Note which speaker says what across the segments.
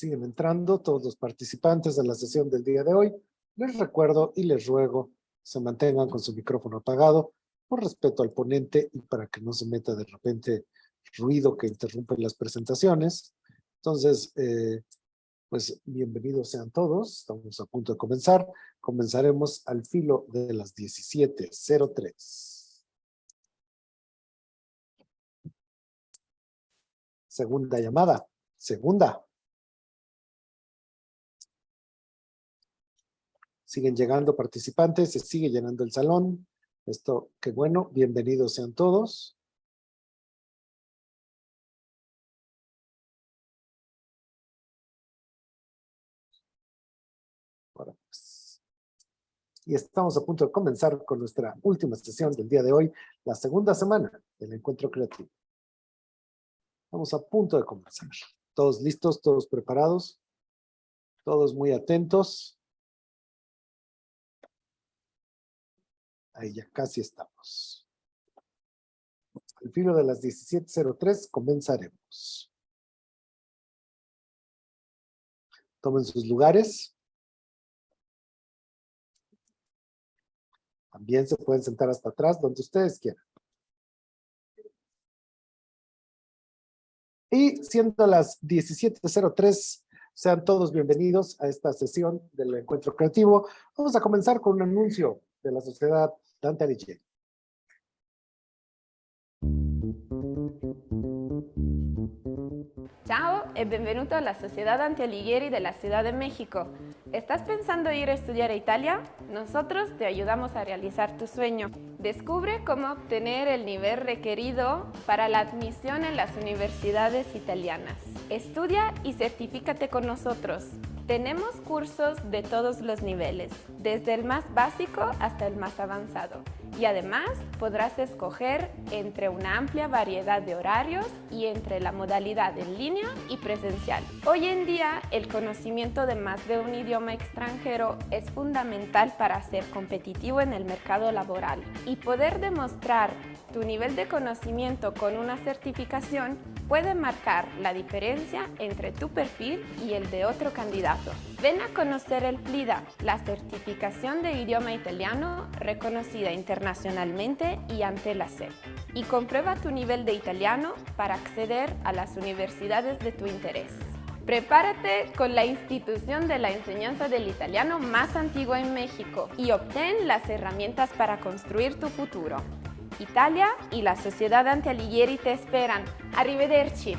Speaker 1: siguen entrando todos los participantes de la sesión del día de hoy. Les recuerdo y les ruego se mantengan con su micrófono apagado por respeto al ponente y para que no se meta de repente ruido que interrumpe las presentaciones. Entonces, pues bienvenidos sean todos. Estamos a punto de comenzar. Comenzaremos al filo de las 17:03. Segunda llamada. Segunda. Siguen llegando participantes, se sigue llenando el salón. Esto, qué bueno, bienvenidos sean todos. Ahora pues. Y estamos a punto de comenzar con nuestra última sesión del día de hoy, la segunda semana del Encuentro Creativo. Estamos a punto de comenzar. ¿Todos listos? ¿Todos preparados? ¿Todos muy atentos? Ahí ya casi estamos. Al filo de las 17:03 comenzaremos. Tomen sus lugares. También se pueden sentar hasta atrás, donde ustedes quieran. Y siendo las 17:03, sean todos bienvenidos a esta sesión del Encuentro Creativo. Vamos a comenzar con un anuncio de la Sociedad Dante Alighieri.
Speaker 2: Ciao e benvenuto alla Sociedad Dante Alighieri de la Ciudad de México. ¿Estás pensando ir a estudiar a Italia? Nosotros te ayudamos a realizar tu sueño. Descubre cómo obtener el nivel requerido para la admisión en las universidades italianas. Estudia y certifícate con nosotros. Tenemos cursos de todos los niveles, desde el más básico hasta el más avanzado. Y además podrás escoger entre una amplia variedad de horarios y entre la modalidad en línea y presencial. Hoy en día, el conocimiento de más de un idioma extranjero es fundamental para ser competitivo en el mercado laboral. Y poder demostrar tu nivel de conocimiento con una certificación puede marcar la diferencia entre tu perfil y el de otro candidato. Ven a conocer el PLIDA, la certificación de idioma italiano reconocida internacionalmente y ante la SEP. Y comprueba tu nivel de italiano para acceder a las universidades de tu interés. Prepárate con la institución de la enseñanza del italiano más antigua en México y obtén las herramientas para construir tu futuro. Italia y la Sociedad Dante Alighieri te esperan. Arrivederci.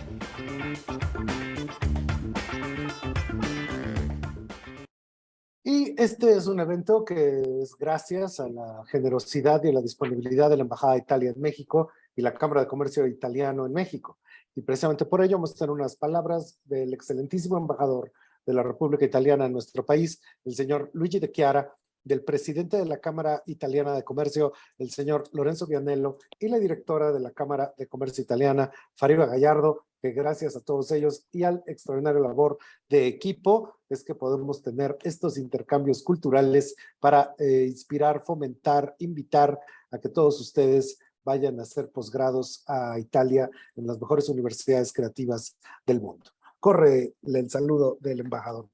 Speaker 1: Y este es un evento que es gracias a la generosidad y a la disponibilidad de la Embajada de Italia en México y la Cámara de Comercio Italiano en México. Y precisamente por ello vamos a tener unas palabras del excelentísimo embajador de la República Italiana en nuestro país, el señor Luigi De Chiara, del presidente de la Cámara Italiana de Comercio, el señor Lorenzo Vianello, y la directora de la Cámara de Comercio Italiana, Fariba Gallardo, que gracias a todos ellos y al extraordinario labor de equipo es que podemos tener estos intercambios culturales para inspirar, fomentar, invitar a que todos ustedes vayan a hacer posgrados a Italia en las mejores universidades creativas del mundo. Corre el saludo del embajador.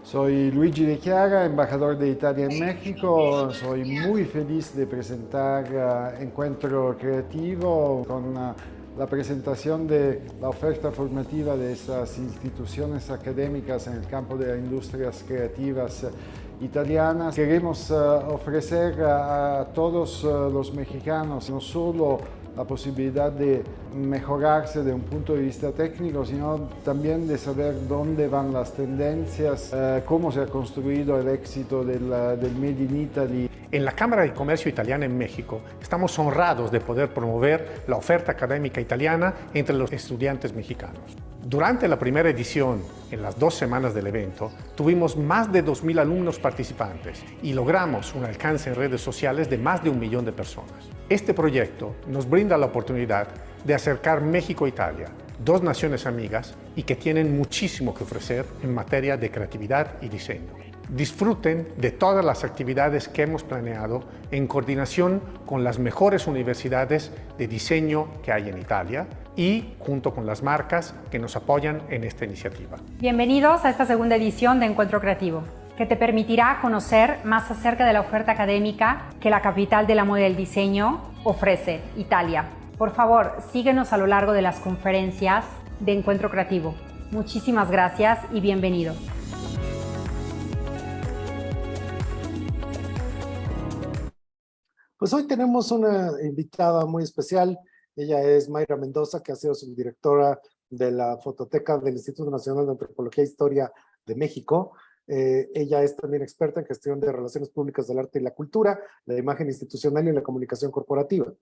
Speaker 3: Soy Luigi De Chiara, embajador de Italia en México. Soy muy feliz de presentar Encuentro Creativo con la presentación de la oferta formativa de estas instituciones académicas en el campo de las industrias creativas italianas. Queremos ofrecer a todos los mexicanos no solo la posibilidad de mejorarse de un punto de vista técnico, sino también de saber dónde van las tendencias, cómo se ha construido el éxito del Made in Italy.
Speaker 4: En la Cámara de Comercio Italiana en México estamos honrados de poder promover la oferta académica italiana entre los estudiantes mexicanos. Durante la primera edición, en las 2 semanas del evento, tuvimos más de 2.000 alumnos participantes y logramos un alcance en redes sociales de más de 1 millón de personas. Este proyecto nos brinda la oportunidad de acercar México e Italia, 2 naciones amigas y que tienen muchísimo que ofrecer en materia de creatividad y diseño. disfruten de todas las actividades que hemos planeado en coordinación con las mejores universidades de diseño que hay en Italia y junto con las marcas que nos apoyan en esta iniciativa.
Speaker 5: Bienvenidos a esta segunda edición de Encuentro Creativo, que te permitirá conocer más acerca de la oferta académica que la capital de la moda y el diseño ofrece, Italia. Por favor, síguenos a lo largo de las conferencias de Encuentro Creativo. Muchísimas gracias y bienvenido.
Speaker 1: Pues hoy tenemos una invitada muy especial. Ella es Mayra Mendoza, que ha sido subdirectora de la Fototeca del Instituto Nacional de Antropología e Historia de México. Ella es también experta en gestión de relaciones públicas del arte y la cultura, la imagen institucional y la comunicación corporativa.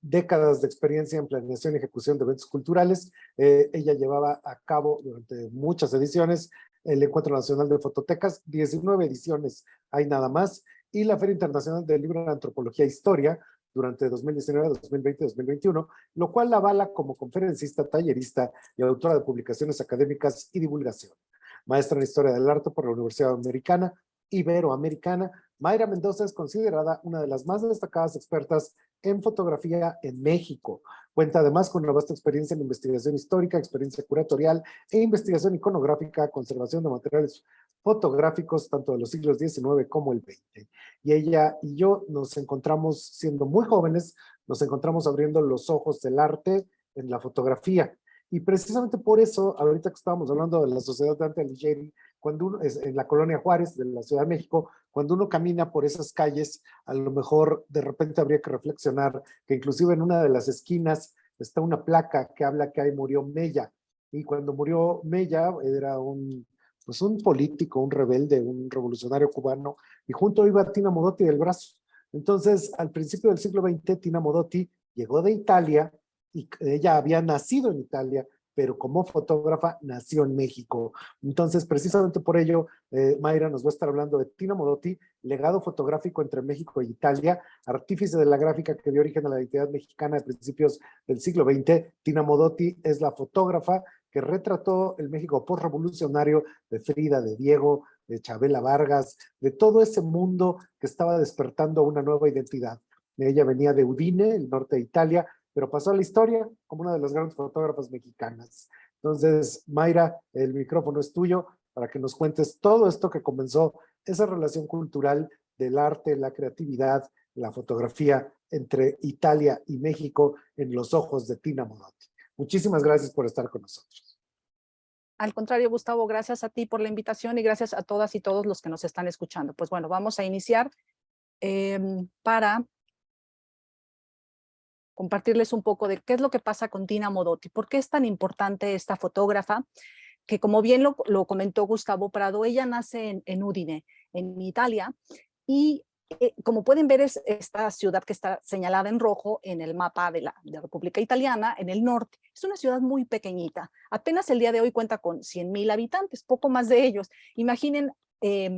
Speaker 1: Décadas de experiencia en planeación y ejecución de eventos culturales. Ella llevaba a cabo durante muchas ediciones el Encuentro Nacional de Fototecas, 19 ediciones hay nada más, y la Feria Internacional del Libro de Antropología e Historia durante 2019, 2020 y 2021, lo cual la avala como conferencista, tallerista y autora de publicaciones académicas y divulgación. Maestra en Historia del Arte por la Universidad Iberoamericana, Mayra Mendoza es considerada una de las más destacadas expertas en fotografía en México. Cuenta además con una vasta experiencia en investigación histórica, experiencia curatorial e investigación iconográfica, conservación de materiales fotográficos tanto de los siglos XIX como el XX. Y ella y yo nos encontramos siendo muy jóvenes, nos encontramos abriendo los ojos del arte en la fotografía. Y precisamente por eso, ahorita que estábamos hablando de la Sociedad Dante Alighieri, cuando uno es en la colonia Juárez de la Ciudad de México, cuando uno camina por esas calles, a lo mejor de repente habría que reflexionar que inclusive en una de las esquinas está una placa que habla que ahí murió Mella. Y cuando murió Mella era pues un político, un rebelde, un revolucionario cubano, y junto iba Tina Modotti del brazo. Entonces, al principio del siglo XX, Tina Modotti llegó de Italia, y ella había nacido en Italia, pero como fotógrafa nació en México. Entonces, precisamente por ello, Mayra nos va a estar hablando de Tina Modotti, legado fotográfico entre México e Italia, artífice de la gráfica que dio origen a la identidad mexicana de principios del siglo XX. Tina Modotti es la fotógrafa que retrató el México postrevolucionario de Frida, de Diego, de Chabela Vargas, de todo ese mundo que estaba despertando una nueva identidad. Ella venía de Udine, el norte de Italia, pero pasó a la historia como una de las grandes fotógrafas mexicanas. Entonces, Mayra, el micrófono es tuyo para que nos cuentes todo esto que comenzó, esa relación cultural del arte, la creatividad, la fotografía entre Italia y México en los ojos de Tina Modotti. Muchísimas gracias por estar con nosotros.
Speaker 6: Al contrario, Gustavo, gracias a ti por la invitación y gracias a todas y todos los que nos están escuchando. Pues bueno, vamos a iniciar para compartirles un poco de qué es lo que pasa con Tina Modotti, por qué es tan importante esta fotógrafa, que como bien lo comentó Gustavo Prado, ella nace en Udine, en Italia, y como pueden ver es esta ciudad que está señalada en rojo en el mapa de la República Italiana, en el norte. Es una ciudad muy pequeñita, apenas el día de hoy cuenta con 100,000 habitantes, poco más de ellos. Imaginen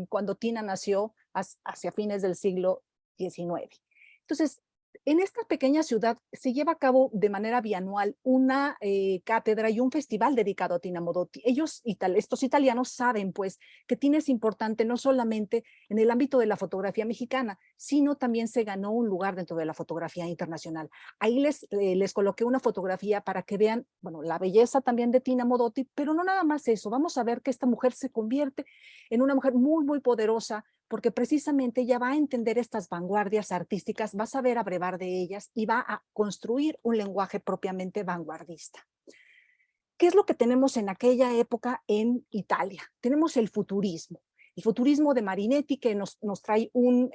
Speaker 6: cuando Tina nació hacia fines del siglo XIX. Entonces, en esta pequeña ciudad se lleva a cabo de manera bianual una cátedra y un festival dedicado a Tina Modotti. Estos italianos saben pues que Tina es importante no solamente en el ámbito de la fotografía mexicana, sino también se ganó un lugar dentro de la fotografía internacional. Ahí les coloqué una fotografía para que vean, bueno, la belleza también de Tina Modotti, pero no nada más eso. Vamos a ver que esta mujer se convierte en una mujer muy, muy poderosa, porque precisamente ella va a entender estas vanguardias artísticas, va a saber abrevar de ellas y va a construir un lenguaje propiamente vanguardista. ¿Qué es lo que tenemos en aquella época en Italia? Tenemos el futurismo de Marinetti, que nos trae un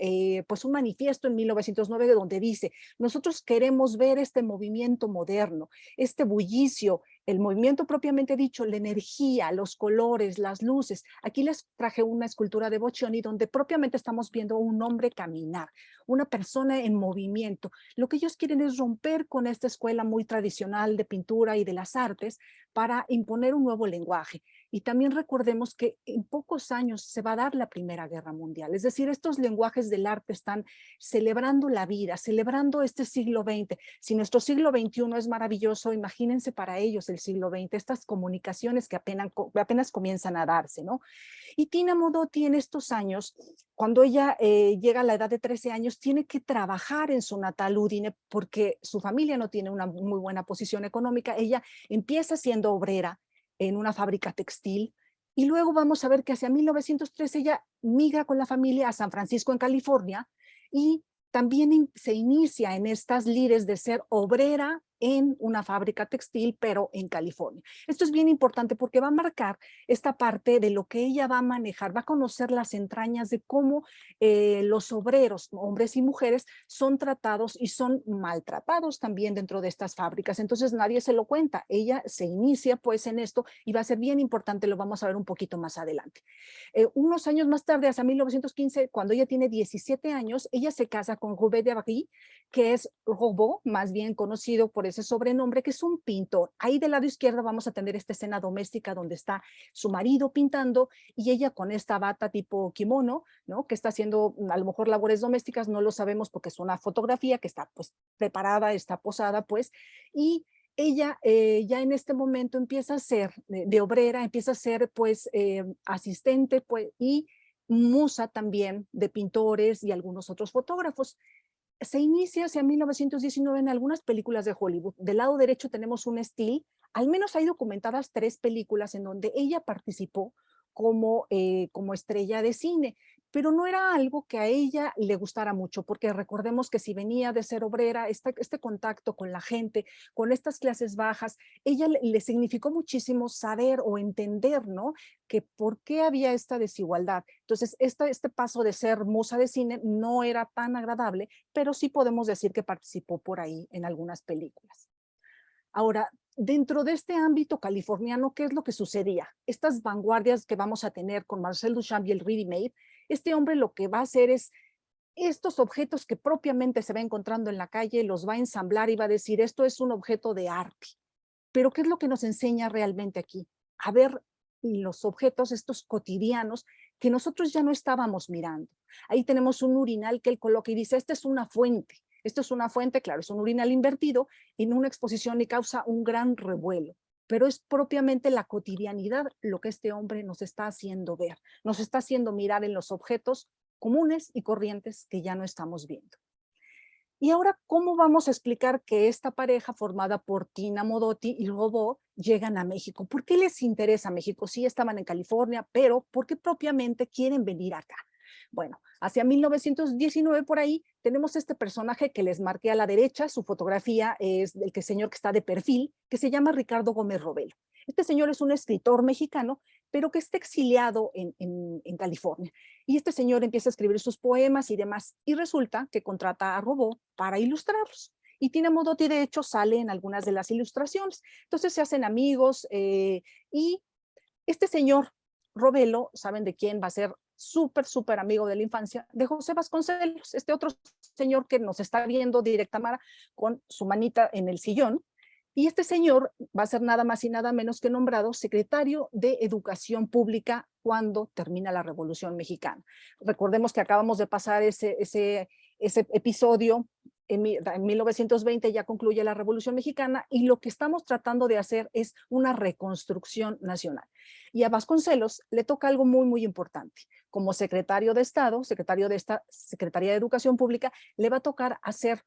Speaker 6: manifiesto en 1909 donde dice: nosotros queremos ver este movimiento moderno, este bullicio, el movimiento propiamente dicho, la energía, los colores, las luces. Aquí les traje una escultura de Boccioni donde propiamente estamos viendo a un hombre caminar, una persona en movimiento. Lo que ellos quieren es romper con esta escuela muy tradicional de pintura y de las artes para imponer un nuevo lenguaje. Y también recordemos que en pocos años se va a dar la Primera Guerra Mundial. Es decir, estos lenguajes del arte están celebrando la vida, celebrando este siglo XX. Si nuestro siglo XXI es maravilloso, imagínense para ellos el siglo XX, estas comunicaciones que apenas comienzan a darse, ¿no? Y Tina Modotti en estos años, cuando ella llega a la edad de 13 años, tiene que trabajar en su natal Udine porque su familia no tiene una muy buena posición económica. Ella empieza siendo obrera en una fábrica textil y luego vamos a ver que hacia 1913 ella migra con la familia a San Francisco en California y también se inicia en estas lides de ser obrera en una fábrica textil, pero en California. Esto es bien importante porque va a marcar esta parte de lo que ella va a manejar, va a conocer las entrañas de cómo los obreros, hombres y mujeres, son tratados y son maltratados también dentro de estas fábricas. Entonces nadie se lo cuenta. Ella se inicia pues en esto y va a ser bien importante, lo vamos a ver un poquito más adelante. Unos años más tarde, hasta 1915, cuando ella tiene 17 años, ella se casa con Roubaix de Paris, que es Robot, más bien conocido por ese sobrenombre, que es un pintor. Ahí del lado izquierdo vamos a tener esta escena doméstica donde está su marido pintando y ella con esta bata tipo kimono, ¿no? Que está haciendo a lo mejor labores domésticas, no lo sabemos porque es una fotografía que está pues preparada, está posada pues, y ella ya en este momento empieza a ser de obrera, empieza a ser pues asistente pues, y musa también de pintores y algunos otros fotógrafos. Se inicia hacia 1919 en algunas películas de Hollywood. Del lado derecho tenemos un Still, al menos hay documentadas 3 películas en donde ella participó como estrella de cine, pero no era algo que a ella le gustara mucho, porque recordemos que si venía de ser obrera, este contacto con la gente, con estas clases bajas, ella le significó muchísimo saber o entender, ¿no? Que por qué había esta desigualdad. Entonces, este paso de ser musa de cine no era tan agradable, pero sí podemos decir que participó por ahí en algunas películas. Ahora, dentro de este ámbito californiano, ¿qué es lo que sucedía? Estas vanguardias que vamos a tener con Marcel Duchamp y el Ready Made, este hombre lo que va a hacer es estos objetos que propiamente se va encontrando en la calle, los va a ensamblar y va a decir, esto es un objeto de arte. Pero ¿qué es lo que nos enseña realmente aquí? A ver los objetos, estos cotidianos, que nosotros ya no estábamos mirando. Ahí tenemos un urinal que él coloca y dice, esta es una fuente. Esto es una fuente, claro, es un urinal invertido en una exposición y causa un gran revuelo. Pero es propiamente la cotidianidad lo que este hombre nos está haciendo ver, nos está haciendo mirar en los objetos comunes y corrientes que ya no estamos viendo. Y ahora, ¿cómo vamos a explicar que esta pareja formada por Tina Modotti y Robot llegan a México? ¿Por qué les interesa México? Sí, estaban en California, pero ¿por qué propiamente quieren venir acá? Bueno, hacia 1919 por ahí tenemos este personaje que les marqué a la derecha, su fotografía es del señor que está de perfil, que se llama Ricardo Gómez Robelo. Este señor es un escritor mexicano, pero que está exiliado en California. Y este señor empieza a escribir sus poemas y demás, y resulta que contrata a Robot para ilustrarlos. Y Tina Modotti, de hecho, sale en algunas de las ilustraciones. Entonces se hacen amigos y este señor Robelo, ¿saben de quién va a ser súper amigo de la infancia? De José Vasconcelos, este otro señor que nos está viendo directamente con su manita en el sillón. Y este señor va a ser nada más y nada menos que nombrado secretario de Educación Pública cuando termina la Revolución Mexicana. Recordemos que acabamos de pasar ese episodio. En 1920 ya concluye la Revolución Mexicana y lo que estamos tratando de hacer es una reconstrucción nacional. Y a Vasconcelos le toca algo muy importante. Como secretario de Estado, secretario de esta Secretaría de Educación Pública, le va a tocar hacer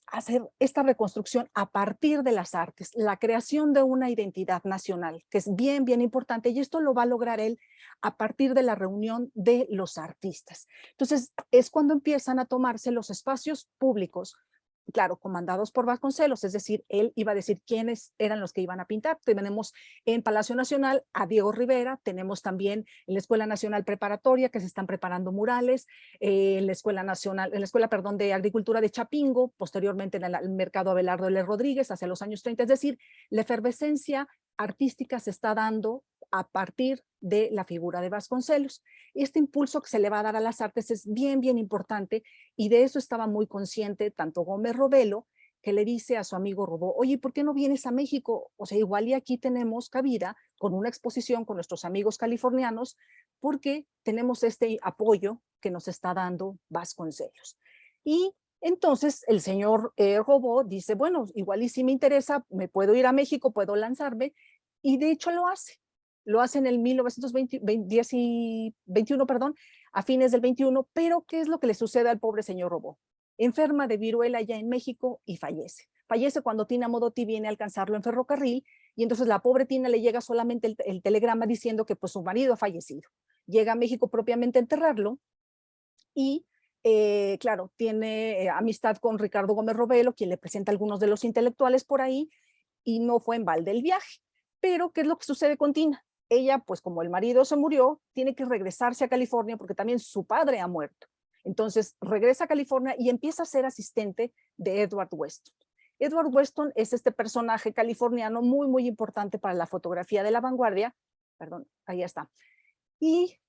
Speaker 6: hacer esta reconstrucción a partir de las artes, la creación de una identidad nacional, que es bien importante, y esto lo va a lograr él a partir de la reunión de los artistas. Entonces, es cuando empiezan a tomarse los espacios públicos, claro, comandados por Vasconcelos, es decir, él iba a decir quiénes eran los que iban a pintar. Tenemos en Palacio Nacional a Diego Rivera, tenemos también en la Escuela Nacional Preparatoria que se están preparando murales, en la Escuela de Agricultura de Chapingo, posteriormente en el Mercado Abelardo L. Rodríguez hacia los años 30, es decir, la efervescencia artística se está dando a partir de la figura de Vasconcelos. Este impulso que se le va a dar a las artes es bien importante y de eso estaba muy consciente tanto Gómez Robelo, que le dice a su amigo Robó, oye, ¿por qué no vienes a México? O sea, igual y aquí tenemos cabida con una exposición con nuestros amigos californianos, porque tenemos este apoyo que nos está dando Vasconcelos. Y entonces el señor Robó dice, bueno, igual y si me interesa, me puedo ir a México, puedo lanzarme, y de hecho lo hace. Lo hace en el 1921, perdón, a fines del 21, pero ¿qué es lo que le sucede al pobre señor Robó? Enferma de viruela ya en México y fallece. Fallece cuando Tina Modotti viene a alcanzarlo en ferrocarril, y entonces la pobre Tina le llega solamente el telegrama diciendo que pues su marido ha fallecido. Llega a México propiamente a enterrarlo, y claro, tiene amistad con Ricardo Gómez Robelo, quien le presenta a algunos de los intelectuales por ahí, y no fue en balde el viaje. Pero, ¿qué es lo que sucede con Tina? Ella, pues como el marido se murió, tiene que regresarse a California porque también su padre ha muerto. Entonces regresa a California y empieza a ser asistente de Edward Weston. Edward Weston es este personaje californiano muy, muy importante para la fotografía de la vanguardia. Perdón, ahí está. Y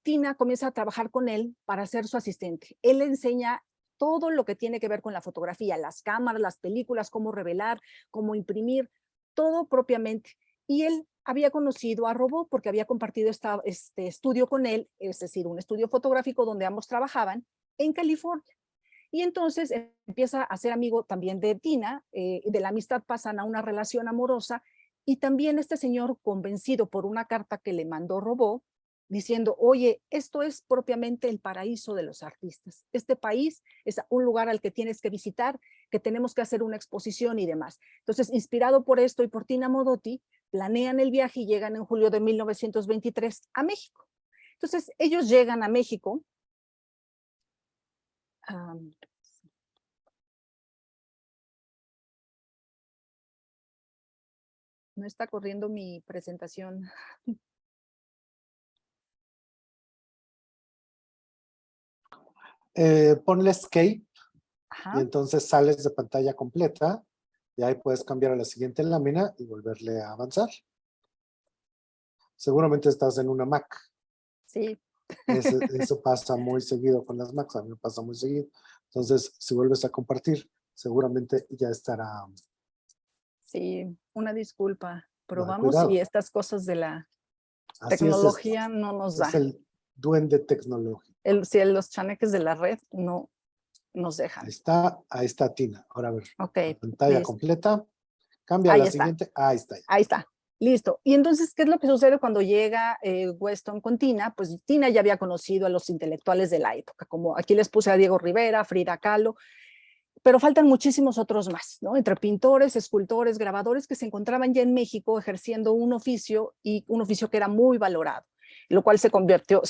Speaker 6: Tina comienza a trabajar con él para ser su asistente. Él le enseña todo lo que tiene que ver con la fotografía, las cámaras, las películas, cómo revelar, cómo imprimir, todo propiamente. Y él había conocido a Robó porque había compartido este estudio con él, es decir, un estudio fotográfico donde ambos trabajaban en California. Y entonces empieza a ser amigo también de Tina, de la amistad pasan a una relación amorosa, y también este señor, convencido por una carta que le mandó Robó, diciendo, oye, esto es propiamente el paraíso de los artistas. Este país es un lugar al que tienes que visitar, que tenemos que hacer una exposición y demás. Entonces, inspirado por esto y por Tina Modotti, planean el viaje y llegan en julio de 1923 a México. Entonces, ellos llegan a México. No está corriendo mi presentación.
Speaker 1: Ponle escape
Speaker 6: Ajá.
Speaker 1: y entonces sales de pantalla completa y ahí puedes cambiar a la siguiente lámina y volverle a avanzar. Seguramente estás en una Mac.
Speaker 6: Sí.
Speaker 1: Eso pasa muy seguido con las Macs, a mí me pasa muy seguido. Entonces, si vuelves a compartir, seguramente ya estará.
Speaker 6: Sí, una disculpa. Probamos
Speaker 1: Cuidado.
Speaker 6: y estas cosas de la
Speaker 1: Así es
Speaker 6: tecnología
Speaker 1: esto.
Speaker 6: no nos da.
Speaker 1: Es el duende tecnológico.
Speaker 6: Si los chaneques de la red no nos dejan.
Speaker 1: Ahí está Tina. Ahora a ver,
Speaker 6: Ok,
Speaker 1: pantalla
Speaker 6: listo.
Speaker 1: completa. Cambia a
Speaker 6: Ahí
Speaker 1: la
Speaker 6: está.
Speaker 1: siguiente. Ahí está.
Speaker 6: Ahí está. Listo. Y entonces, ¿qué es lo que sucede cuando llega Weston con Tina? Pues Tina ya había conocido a los intelectuales de la época, como aquí les puse a Diego Rivera, Frida Kahlo, pero faltan muchísimos otros más, ¿no? Entre pintores, escultores, grabadores que se encontraban ya en México ejerciendo un oficio, y un oficio que era muy valorado, lo cual se convirtió,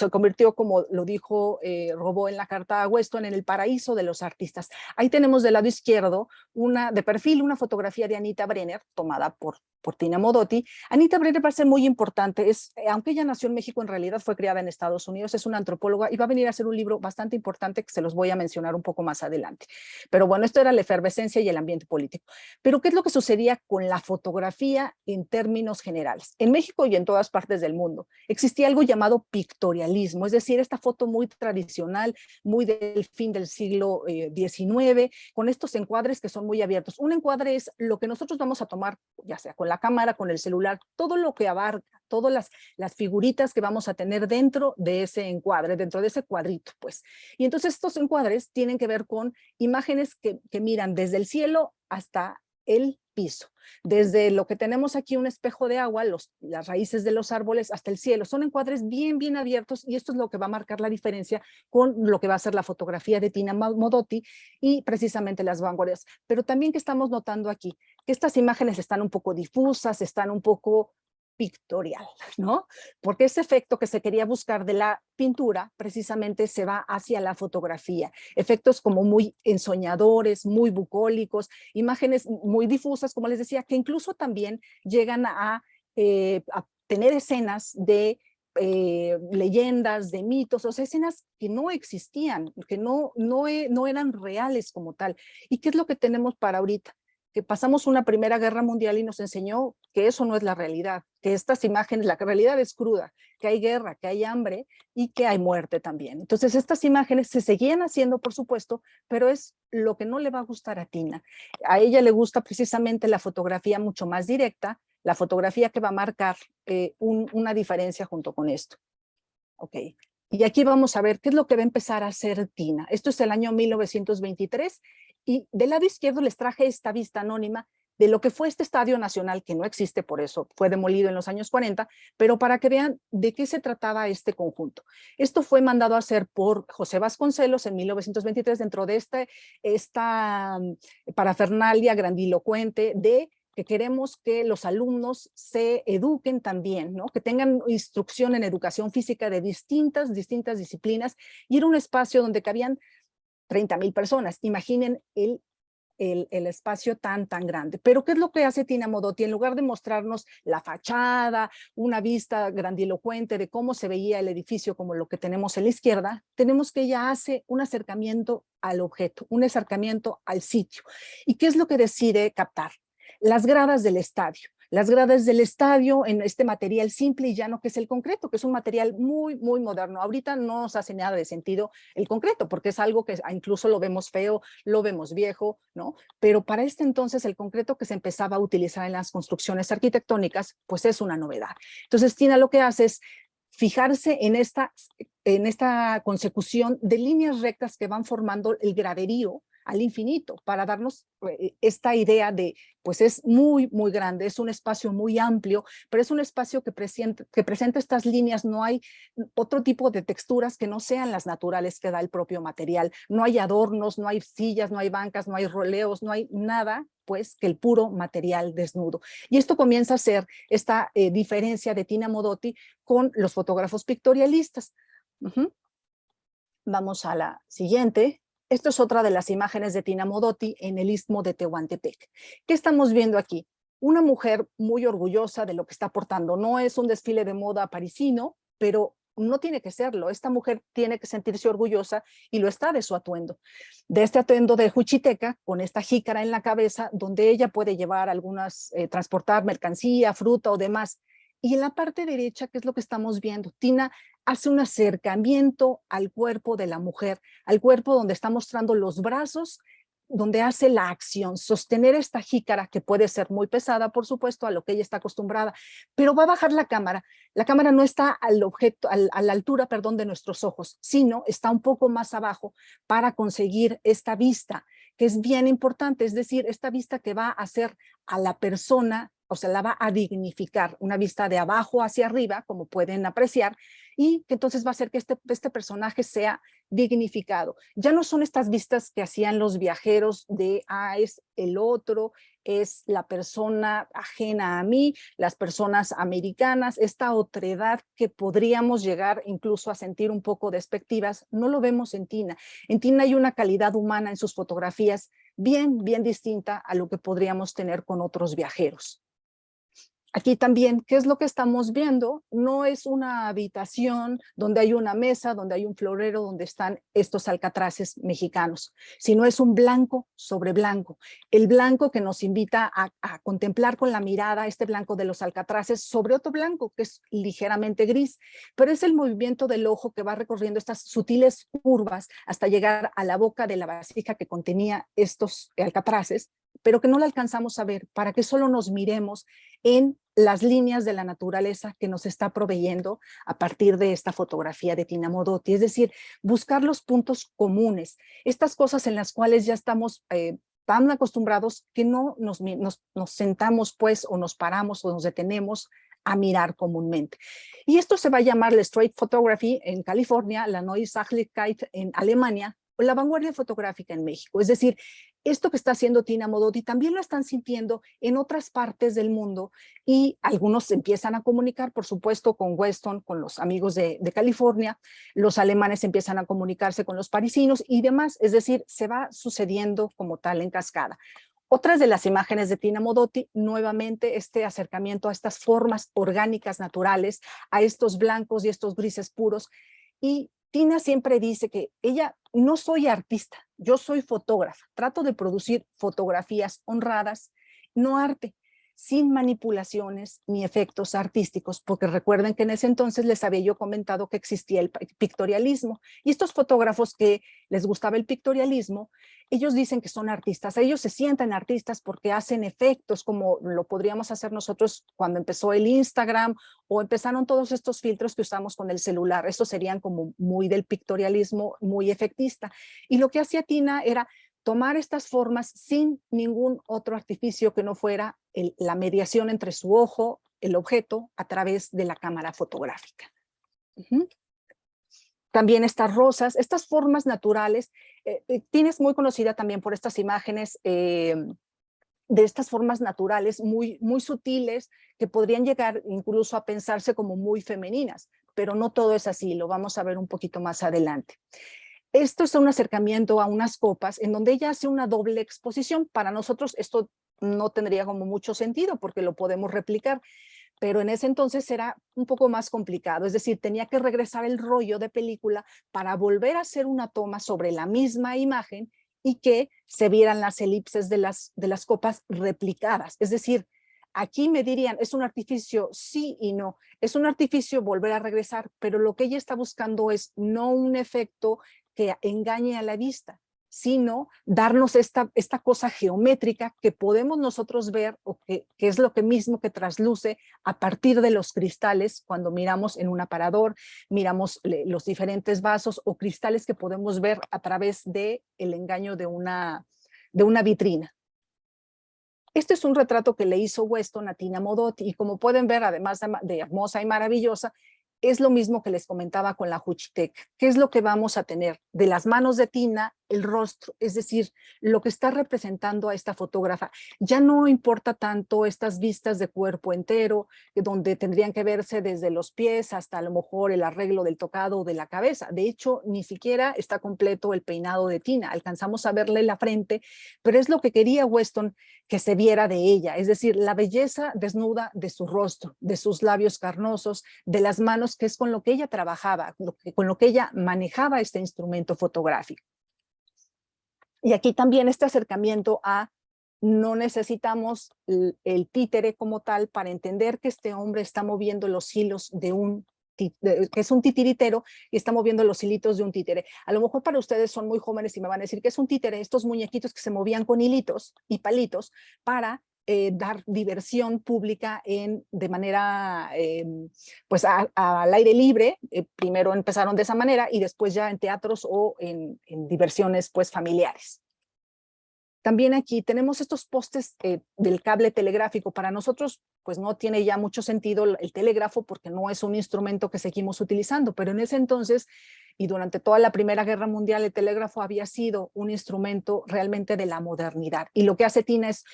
Speaker 6: como lo dijo Robó en la carta a Weston, en el paraíso de los artistas. Ahí tenemos del lado izquierdo, de perfil, una fotografía de Anita Brenner, tomada por Tina Modotti. Anita Brenner va a ser muy importante, aunque ella nació en México, en realidad fue criada en Estados Unidos, es una antropóloga y va a venir a hacer un libro bastante importante que se los voy a mencionar un poco más adelante. Pero bueno, esto era la efervescencia y el ambiente político. Pero ¿qué es lo que sucedía con la fotografía en términos generales? En México y en todas partes del mundo existía algo llamado pictorialismo, es decir, esta foto muy tradicional, muy del fin del siglo XIX, con estos encuadres que son muy abiertos. Un encuadre es lo que nosotros vamos a tomar, ya sea con la cámara, con el celular, todo lo que abarca, todas las figuritas que vamos a tener dentro de ese encuadre, dentro de ese cuadrito, pues. Y entonces estos encuadres tienen que ver con imágenes que miran desde el cielo hasta el piso, desde lo que tenemos aquí, un espejo de agua, las raíces de los árboles, hasta el cielo. Son encuadres bien, bien abiertos, y esto es lo que va a marcar la diferencia con lo que va a ser la fotografía de Tina Modotti y precisamente las vanguardias. Pero también que estamos notando aquí, que estas imágenes están un poco difusas, están un poco pictorial, ¿no? Porque ese efecto que se quería buscar de la pintura precisamente se va hacia la fotografía. Efectos como muy ensoñadores, muy bucólicos, imágenes muy difusas, como les decía, que incluso también llegan a tener escenas de leyendas, de mitos, o sea, escenas que no existían, que no eran reales como tal. ¿Y qué es lo que tenemos para ahorita? que pasamos una Primera Guerra Mundial y nos enseñó que eso no es la realidad, que estas imágenes, la realidad es cruda, que hay guerra, que hay hambre y que hay muerte también. Entonces estas imágenes se seguían haciendo, por supuesto, pero es lo que no le va a gustar a Tina. A ella le gusta precisamente la fotografía mucho más directa, la fotografía que va a marcar una diferencia junto con esto. Ok. Y aquí vamos a ver qué es lo que va a empezar a hacer Tina. Esto es el año 1923 y del lado izquierdo les traje esta vista anónima de lo que fue este Estadio Nacional, que no existe, por eso fue demolido en los años 40, pero para que vean de qué se trataba este conjunto. Esto fue mandado a hacer por José Vasconcelos en 1923 dentro de esta parafernalia grandilocuente de que queremos que los alumnos se eduquen también, ¿no? Que tengan instrucción en educación física de distintas disciplinas, y era un espacio donde cabían 30,000 personas. Imaginen el espacio tan grande. Pero ¿qué es lo que hace Tina Modotti? En lugar de mostrarnos la fachada, una vista grandilocuente de cómo se veía el edificio como lo que tenemos en la izquierda, tenemos que ella hace un acercamiento al objeto, un acercamiento al sitio. ¿Y qué es lo que decide captar? Las gradas del estadio. Las gradas del estadio en este material simple y llano que es el concreto, que es un material muy moderno. Ahorita no nos hace nada de sentido el concreto, porque es algo que incluso lo vemos feo, lo vemos viejo, ¿no? Pero para este entonces el concreto que se empezaba a utilizar en las construcciones arquitectónicas, pues es una novedad. Entonces Tina lo que hace es fijarse en esta consecución de líneas rectas que van formando el graderío al infinito, para darnos esta idea de, pues es muy grande, es un espacio muy amplio, pero es un espacio que presenta estas líneas, no hay otro tipo de texturas que no sean las naturales que da el propio material, no hay adornos, no hay sillas, no hay bancas, no hay roleos, no hay nada, pues, que el puro material desnudo. Y esto comienza a ser esta diferencia de Tina Modotti con los fotógrafos pictorialistas. Vamos a la siguiente. Esto es otra de las imágenes de Tina Modotti en el Istmo de Tehuantepec. ¿Qué estamos viendo aquí? Una mujer muy orgullosa de lo que está portando. No es un desfile de moda parisino, pero no tiene que serlo. Esta mujer tiene que sentirse orgullosa y lo está de su atuendo. De este atuendo de juchiteca, con esta jícara en la cabeza, donde ella puede llevar transportar mercancía, fruta o demás. Y en la parte derecha, ¿qué es lo que estamos viendo? Tina hace un acercamiento al cuerpo de la mujer, al cuerpo donde está mostrando los brazos, donde hace la acción, sostener esta jícara, que puede ser muy pesada, por supuesto, a lo que ella está acostumbrada, pero va a bajar la cámara. La cámara no está a la altura, perdón, de nuestros ojos, sino está un poco más abajo para conseguir esta vista, que es bien importante, es decir, esta vista que va a hacer a la persona, o sea, la va a dignificar, una vista de abajo hacia arriba, como pueden apreciar, y que entonces va a hacer que este personaje sea dignificado. Ya no son estas vistas que hacían los viajeros de, es el otro, es la persona ajena a mí, las personas americanas, esta otredad que podríamos llegar incluso a sentir un poco despectivas, no lo vemos en Tina. En Tina hay una calidad humana en sus fotografías bien distinta a lo que podríamos tener con otros viajeros. Aquí también, ¿qué es lo que estamos viendo? No es una habitación donde hay una mesa, donde hay un florero, donde están estos alcatraces mexicanos, sino es un blanco sobre blanco. El blanco que nos invita a contemplar con la mirada este blanco de los alcatraces sobre otro blanco que es ligeramente gris, pero es el movimiento del ojo que va recorriendo estas sutiles curvas hasta llegar a la boca de la vasija que contenía estos alcatraces, pero que no la alcanzamos a ver, para que solo nos miremos en las líneas de la naturaleza que nos está proveyendo a partir de esta fotografía de Tina Modotti, es decir, buscar los puntos comunes, estas cosas en las cuales ya estamos tan acostumbrados que no nos sentamos pues, o nos paramos o nos detenemos a mirar comúnmente. Y esto se va a llamar la Street Photography en California, la Neue Sachlichkeit en Alemania, o la vanguardia fotográfica en México. Es decir, esto que está haciendo Tina Modotti también lo están sintiendo en otras partes del mundo y algunos se empiezan a comunicar, por supuesto, con Weston, con los amigos de California, los alemanes empiezan a comunicarse con los parisinos y demás, es decir, se va sucediendo como tal en cascada. Otras de las imágenes de Tina Modotti, nuevamente este acercamiento a estas formas orgánicas naturales, a estos blancos y estos grises puros, y Tina siempre dice que ella no soy artista, yo soy fotógrafa, trato de producir fotografías honradas, no arte, sin manipulaciones ni efectos artísticos, porque recuerden que en ese entonces les había yo comentado que existía el pictorialismo, y estos fotógrafos que les gustaba el pictorialismo, ellos dicen que son artistas, ellos se sienten artistas porque hacen efectos como lo podríamos hacer nosotros cuando empezó el Instagram o empezaron todos estos filtros que usamos con el celular. Estos serían como muy del pictorialismo, muy efectista. Y lo que hacía Tina era tomar estas formas sin ningún otro artificio que no fuera la mediación entre su ojo, el objeto, a través de la cámara fotográfica. También estas rosas, estas formas naturales. Tina es muy conocida también por estas imágenes de estas formas naturales muy, muy sutiles que podrían llegar incluso a pensarse como muy femeninas, pero no todo es así, lo vamos a ver un poquito más adelante. Esto es un acercamiento a unas copas en donde ella hace una doble exposición. Para nosotros esto no tendría como mucho sentido porque lo podemos replicar, pero en ese entonces era un poco más complicado, es decir, tenía que regresar el rollo de película para volver a hacer una toma sobre la misma imagen y que se vieran las elipses de las copas replicadas. Es decir, aquí me dirían, es un artificio, sí y no. Es un artificio volver a regresar, pero lo que ella está buscando es no un efecto que engañe a la vista, sino darnos esta cosa geométrica que podemos nosotros ver o que es lo que mismo que trasluce a partir de los cristales cuando miramos en un aparador, miramos los diferentes vasos o cristales que podemos ver a través del engaño de una vitrina. Este es un retrato que le hizo Weston a Tina Modotti y como pueden ver, además de hermosa y maravillosa, es lo mismo que les comentaba con la Juchitec. ¿Qué es lo que vamos a tener? De las manos de Tina, el rostro, es decir, lo que está representando a esta fotógrafa. Ya no importa tanto estas vistas de cuerpo entero, donde tendrían que verse desde los pies hasta a lo mejor el arreglo del tocado o de la cabeza. De hecho, ni siquiera está completo el peinado de Tina. Alcanzamos a verle la frente, pero es lo que quería Weston que se viera de ella, es decir, la belleza desnuda de su rostro, de sus labios carnosos, de las manos, que es con lo que ella trabajaba, con lo que ella manejaba este instrumento fotográfico. Y aquí también este acercamiento a no necesitamos el títere como tal para entender que este hombre está moviendo los hilos que es un titiritero y está moviendo los hilitos de un títere. A lo mejor para ustedes son muy jóvenes y me van a decir que es un títere, estos muñequitos que se movían con hilitos y palitos para dar diversión pública de manera pues al aire libre. Primero empezaron de esa manera y después ya en teatros o en diversiones pues familiares. También aquí tenemos estos postes del cable telegráfico. Para nosotros pues no tiene ya mucho sentido el telégrafo porque no es un instrumento que seguimos utilizando, pero en ese entonces y durante toda la Primera Guerra Mundial el telégrafo había sido un instrumento realmente de la modernidad. Y lo que hace Tina es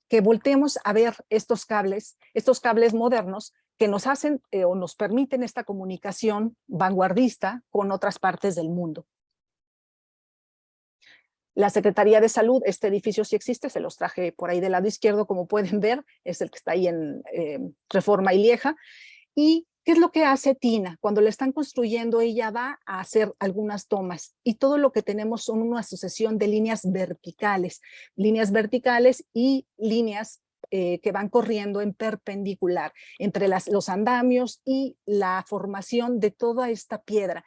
Speaker 6: que volteemos a ver estos cables modernos que nos hacen o nos permiten esta comunicación vanguardista con otras partes del mundo. La Secretaría de Salud, este edificio sí existe, se los traje por ahí del lado izquierdo, como pueden ver, es el que está ahí en Reforma y Lieja. ¿Y qué es lo que hace Tina? Cuando la están construyendo, ella va a hacer algunas tomas y todo lo que tenemos son una sucesión de líneas verticales y líneas que van corriendo en perpendicular entre los andamios y la formación de toda esta piedra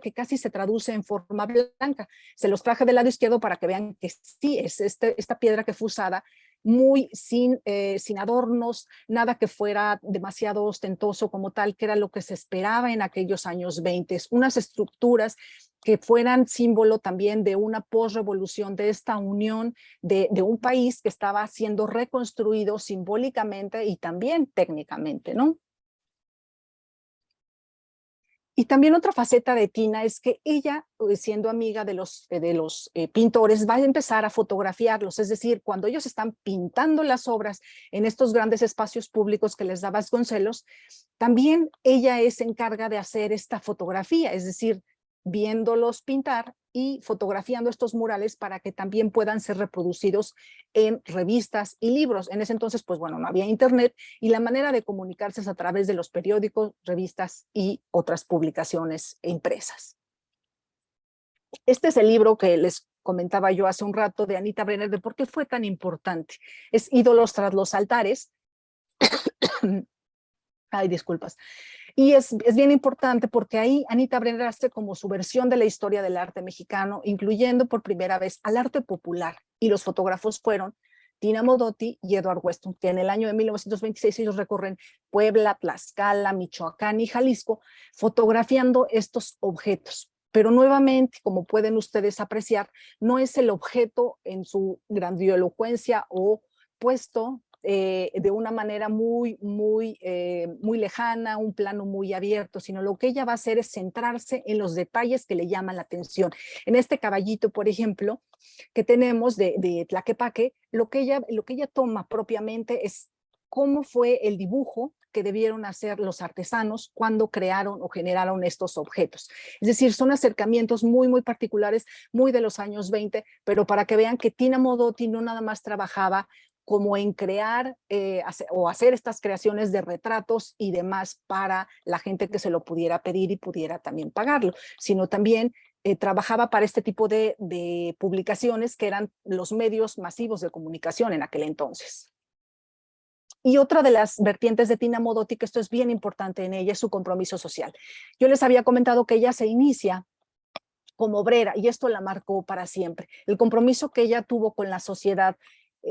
Speaker 6: que casi se traduce en forma blanca. Se los traje del lado izquierdo para que vean que sí, es esta piedra que fue usada muy sin adornos, nada que fuera demasiado ostentoso como tal, que era lo que se esperaba en aquellos años 20, unas estructuras que fueran símbolo también de una posrevolución, de esta unión de un país que estaba siendo reconstruido simbólicamente y también técnicamente, ¿no? Y también otra faceta de Tina es que ella, siendo amiga de los pintores, va a empezar a fotografiarlos, es decir, cuando ellos están pintando las obras en estos grandes espacios públicos que les da Vasconcelos, también ella se encarga de hacer esta fotografía, es decir, viéndolos pintar, y fotografiando estos murales para que también puedan ser reproducidos en revistas y libros. En ese entonces, pues bueno, no había internet y la manera de comunicarse es a través de los periódicos, revistas y otras publicaciones impresas. Este es el libro que les comentaba yo hace un rato de Anita Brenner, de por qué fue tan importante. Es Ídolos tras los altares. Ay, disculpas. Y es bien importante porque ahí Anita Brenner hace como su versión de la historia del arte mexicano, incluyendo por primera vez al arte popular. Y los fotógrafos fueron Tina Modotti y Edward Weston, que en el año de 1926 ellos recorren Puebla, Tlaxcala, Michoacán y Jalisco, fotografiando estos objetos. Pero nuevamente, como pueden ustedes apreciar, no es el objeto en su grandilocuencia o puesto de una manera muy lejana, un plano muy abierto, sino lo que ella va a hacer es centrarse en los detalles que le llaman la atención. En este caballito, por ejemplo, que tenemos de Tlaquepaque, lo que ella toma propiamente es cómo fue el dibujo que debieron hacer los artesanos cuando crearon o generaron estos objetos. Es decir, son acercamientos muy particulares, muy de los años 20, pero para que vean que Tina Modotti no nada más trabajaba como en crear o hacer estas creaciones de retratos y demás para la gente que se lo pudiera pedir y pudiera también pagarlo, sino también trabajaba para este tipo de publicaciones que eran los medios masivos de comunicación en aquel entonces. Y otra de las vertientes de Tina Modotti, que esto es bien importante en ella, es su compromiso social. Yo les había comentado que ella se inicia como obrera y esto la marcó para siempre. El compromiso que ella tuvo con la sociedad,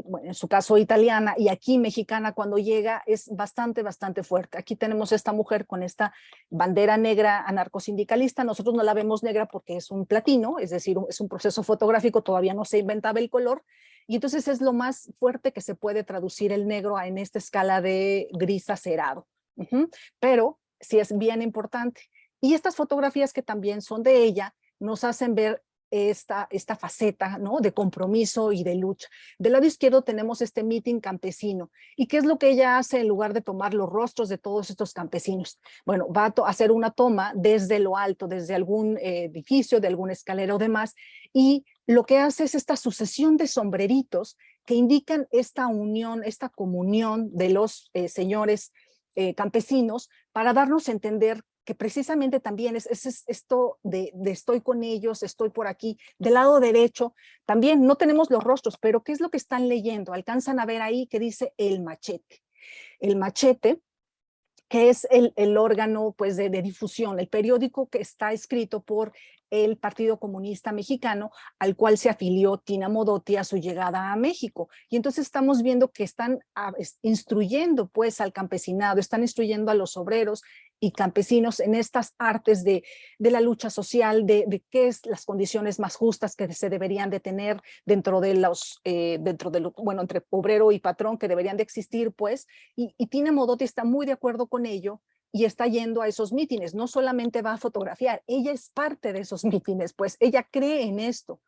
Speaker 6: bueno, en su caso italiana y aquí mexicana cuando llega es bastante fuerte. Aquí tenemos esta mujer con esta bandera negra anarcosindicalista. Nosotros no la vemos negra porque es un platino, es decir, es un proceso fotográfico, todavía no se inventaba el color. Y entonces es lo más fuerte que se puede traducir el negro en esta escala de gris acerado. Pero sí es bien importante. Y estas fotografías que también son de ella nos hacen ver esta faceta, ¿no?, de compromiso y de lucha. Del lado izquierdo tenemos este mitin campesino. ¿Y qué es lo que ella hace en lugar de tomar los rostros de todos estos campesinos? Bueno, va a hacer una toma desde lo alto, desde algún edificio, de alguna escalera o demás, y lo que hace es esta sucesión de sombreritos que indican esta unión, esta comunión de los señores campesinos para darnos a entender que precisamente también es esto de estoy con ellos, estoy por aquí. Del lado derecho también no tenemos los rostros, pero ¿qué es lo que están leyendo? Alcanzan a ver ahí que dice El Machete. El Machete, que es el órgano pues, de difusión, el periódico que está escrito por el Partido Comunista Mexicano, al cual se afilió Tina Modotti a su llegada a México. Y entonces estamos viendo que están instruyendo pues al campesinado, están instruyendo a los obreros y campesinos en estas artes de la lucha social, de qué es las condiciones más justas que se deberían de tener dentro de los, bueno, entre obrero y patrón que deberían de existir, pues, y Tina Modotti está muy de acuerdo con ello y está yendo a esos mítines. No solamente va a fotografiar, ella es parte de esos mítines, pues ella cree en esto.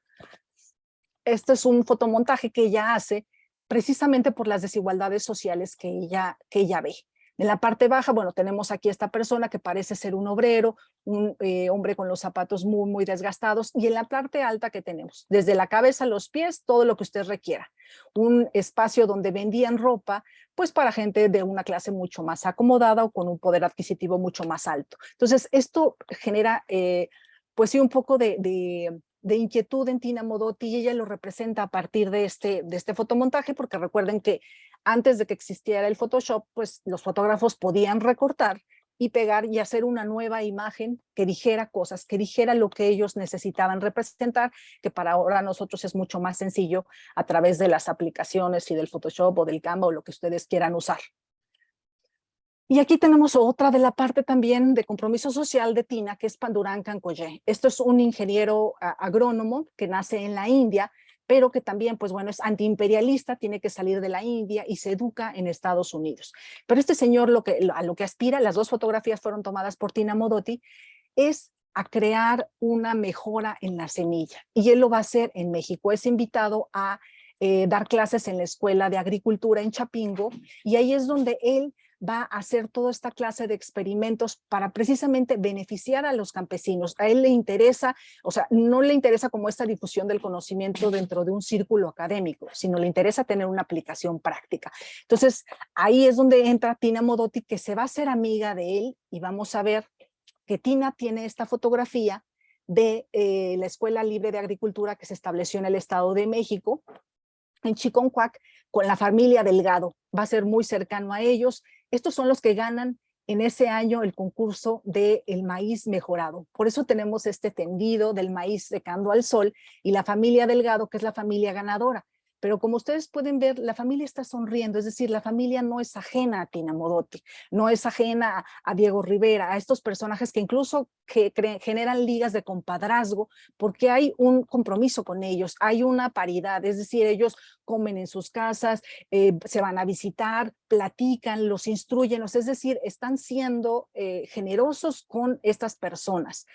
Speaker 6: Este es un fotomontaje que ella hace precisamente por las desigualdades sociales que ella ve. En la parte baja, bueno, tenemos aquí esta persona que parece ser un obrero, un hombre con los zapatos muy desgastados, y en la parte alta que tenemos, desde la cabeza a los pies, todo lo que usted requiera. Un espacio donde vendían ropa, pues para gente de una clase mucho más acomodada o con un poder adquisitivo mucho más alto. Entonces, esto genera, pues sí, un poco de inquietud en Tina Modotti, y ella lo representa a partir de este fotomontaje, porque recuerden que antes de que existiera el Photoshop, pues los fotógrafos podían recortar y pegar y hacer una nueva imagen que dijera cosas, que dijera lo que ellos necesitaban representar, que para ahora nosotros es mucho más sencillo a través de las aplicaciones y del Photoshop o del Canva o lo que ustedes quieran usar. Y aquí tenemos otra de la parte también de compromiso social de Tina, que es Pandurang Kankoye. Esto es un ingeniero agrónomo que nace en la India, pero que también, pues bueno, es antiimperialista, tiene que salir de la India y se educa en Estados Unidos. Pero este señor a lo que aspira, las dos fotografías fueron tomadas por Tina Modotti, es a crear una mejora en la semilla. Y él lo va a hacer en México. Es invitado a dar clases en la Escuela de Agricultura en Chapingo, y ahí es donde él va a hacer toda esta clase de experimentos para precisamente beneficiar a los campesinos. A él le interesa, o sea, no le interesa como esta difusión del conocimiento dentro de un círculo académico, sino le interesa tener una aplicación práctica. Entonces, ahí es donde entra Tina Modotti, que se va a hacer amiga de él, y vamos a ver que Tina tiene esta fotografía de la Escuela Libre de Agricultura que se estableció en el Estado de México, en Chiconcuac, con la familia Delgado. Va a ser muy cercano a ellos. Estos son los que ganan en ese año el concurso del maíz mejorado. Por eso tenemos este tendido del maíz secando al sol, y la familia Delgado, que es la familia ganadora. Pero como ustedes pueden ver, la familia está sonriendo, es decir, la familia no es ajena a Tina Modotti, no es ajena a Diego Rivera, a estos personajes que incluso generan ligas de compadrazgo, porque hay un compromiso con ellos, hay una paridad, es decir, ellos comen en sus casas, se van a visitar, platican, los instruyen, es decir, están siendo generosos con estas personas.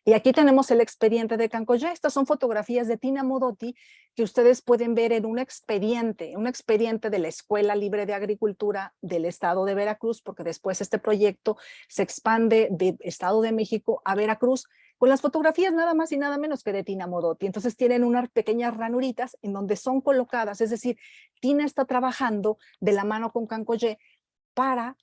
Speaker 6: Y aquí tenemos el expediente de Cancoyá. Estas son fotografías de Tina Modotti que ustedes pueden ver en un expediente de la Escuela Libre de Agricultura del Estado de Veracruz, porque después este proyecto se expande del Estado de México a Veracruz, con las fotografías nada más y nada menos que de Tina Modotti. Entonces tienen unas pequeñas ranuritas en donde son colocadas, es decir, Tina está trabajando de la mano con Cancoyé para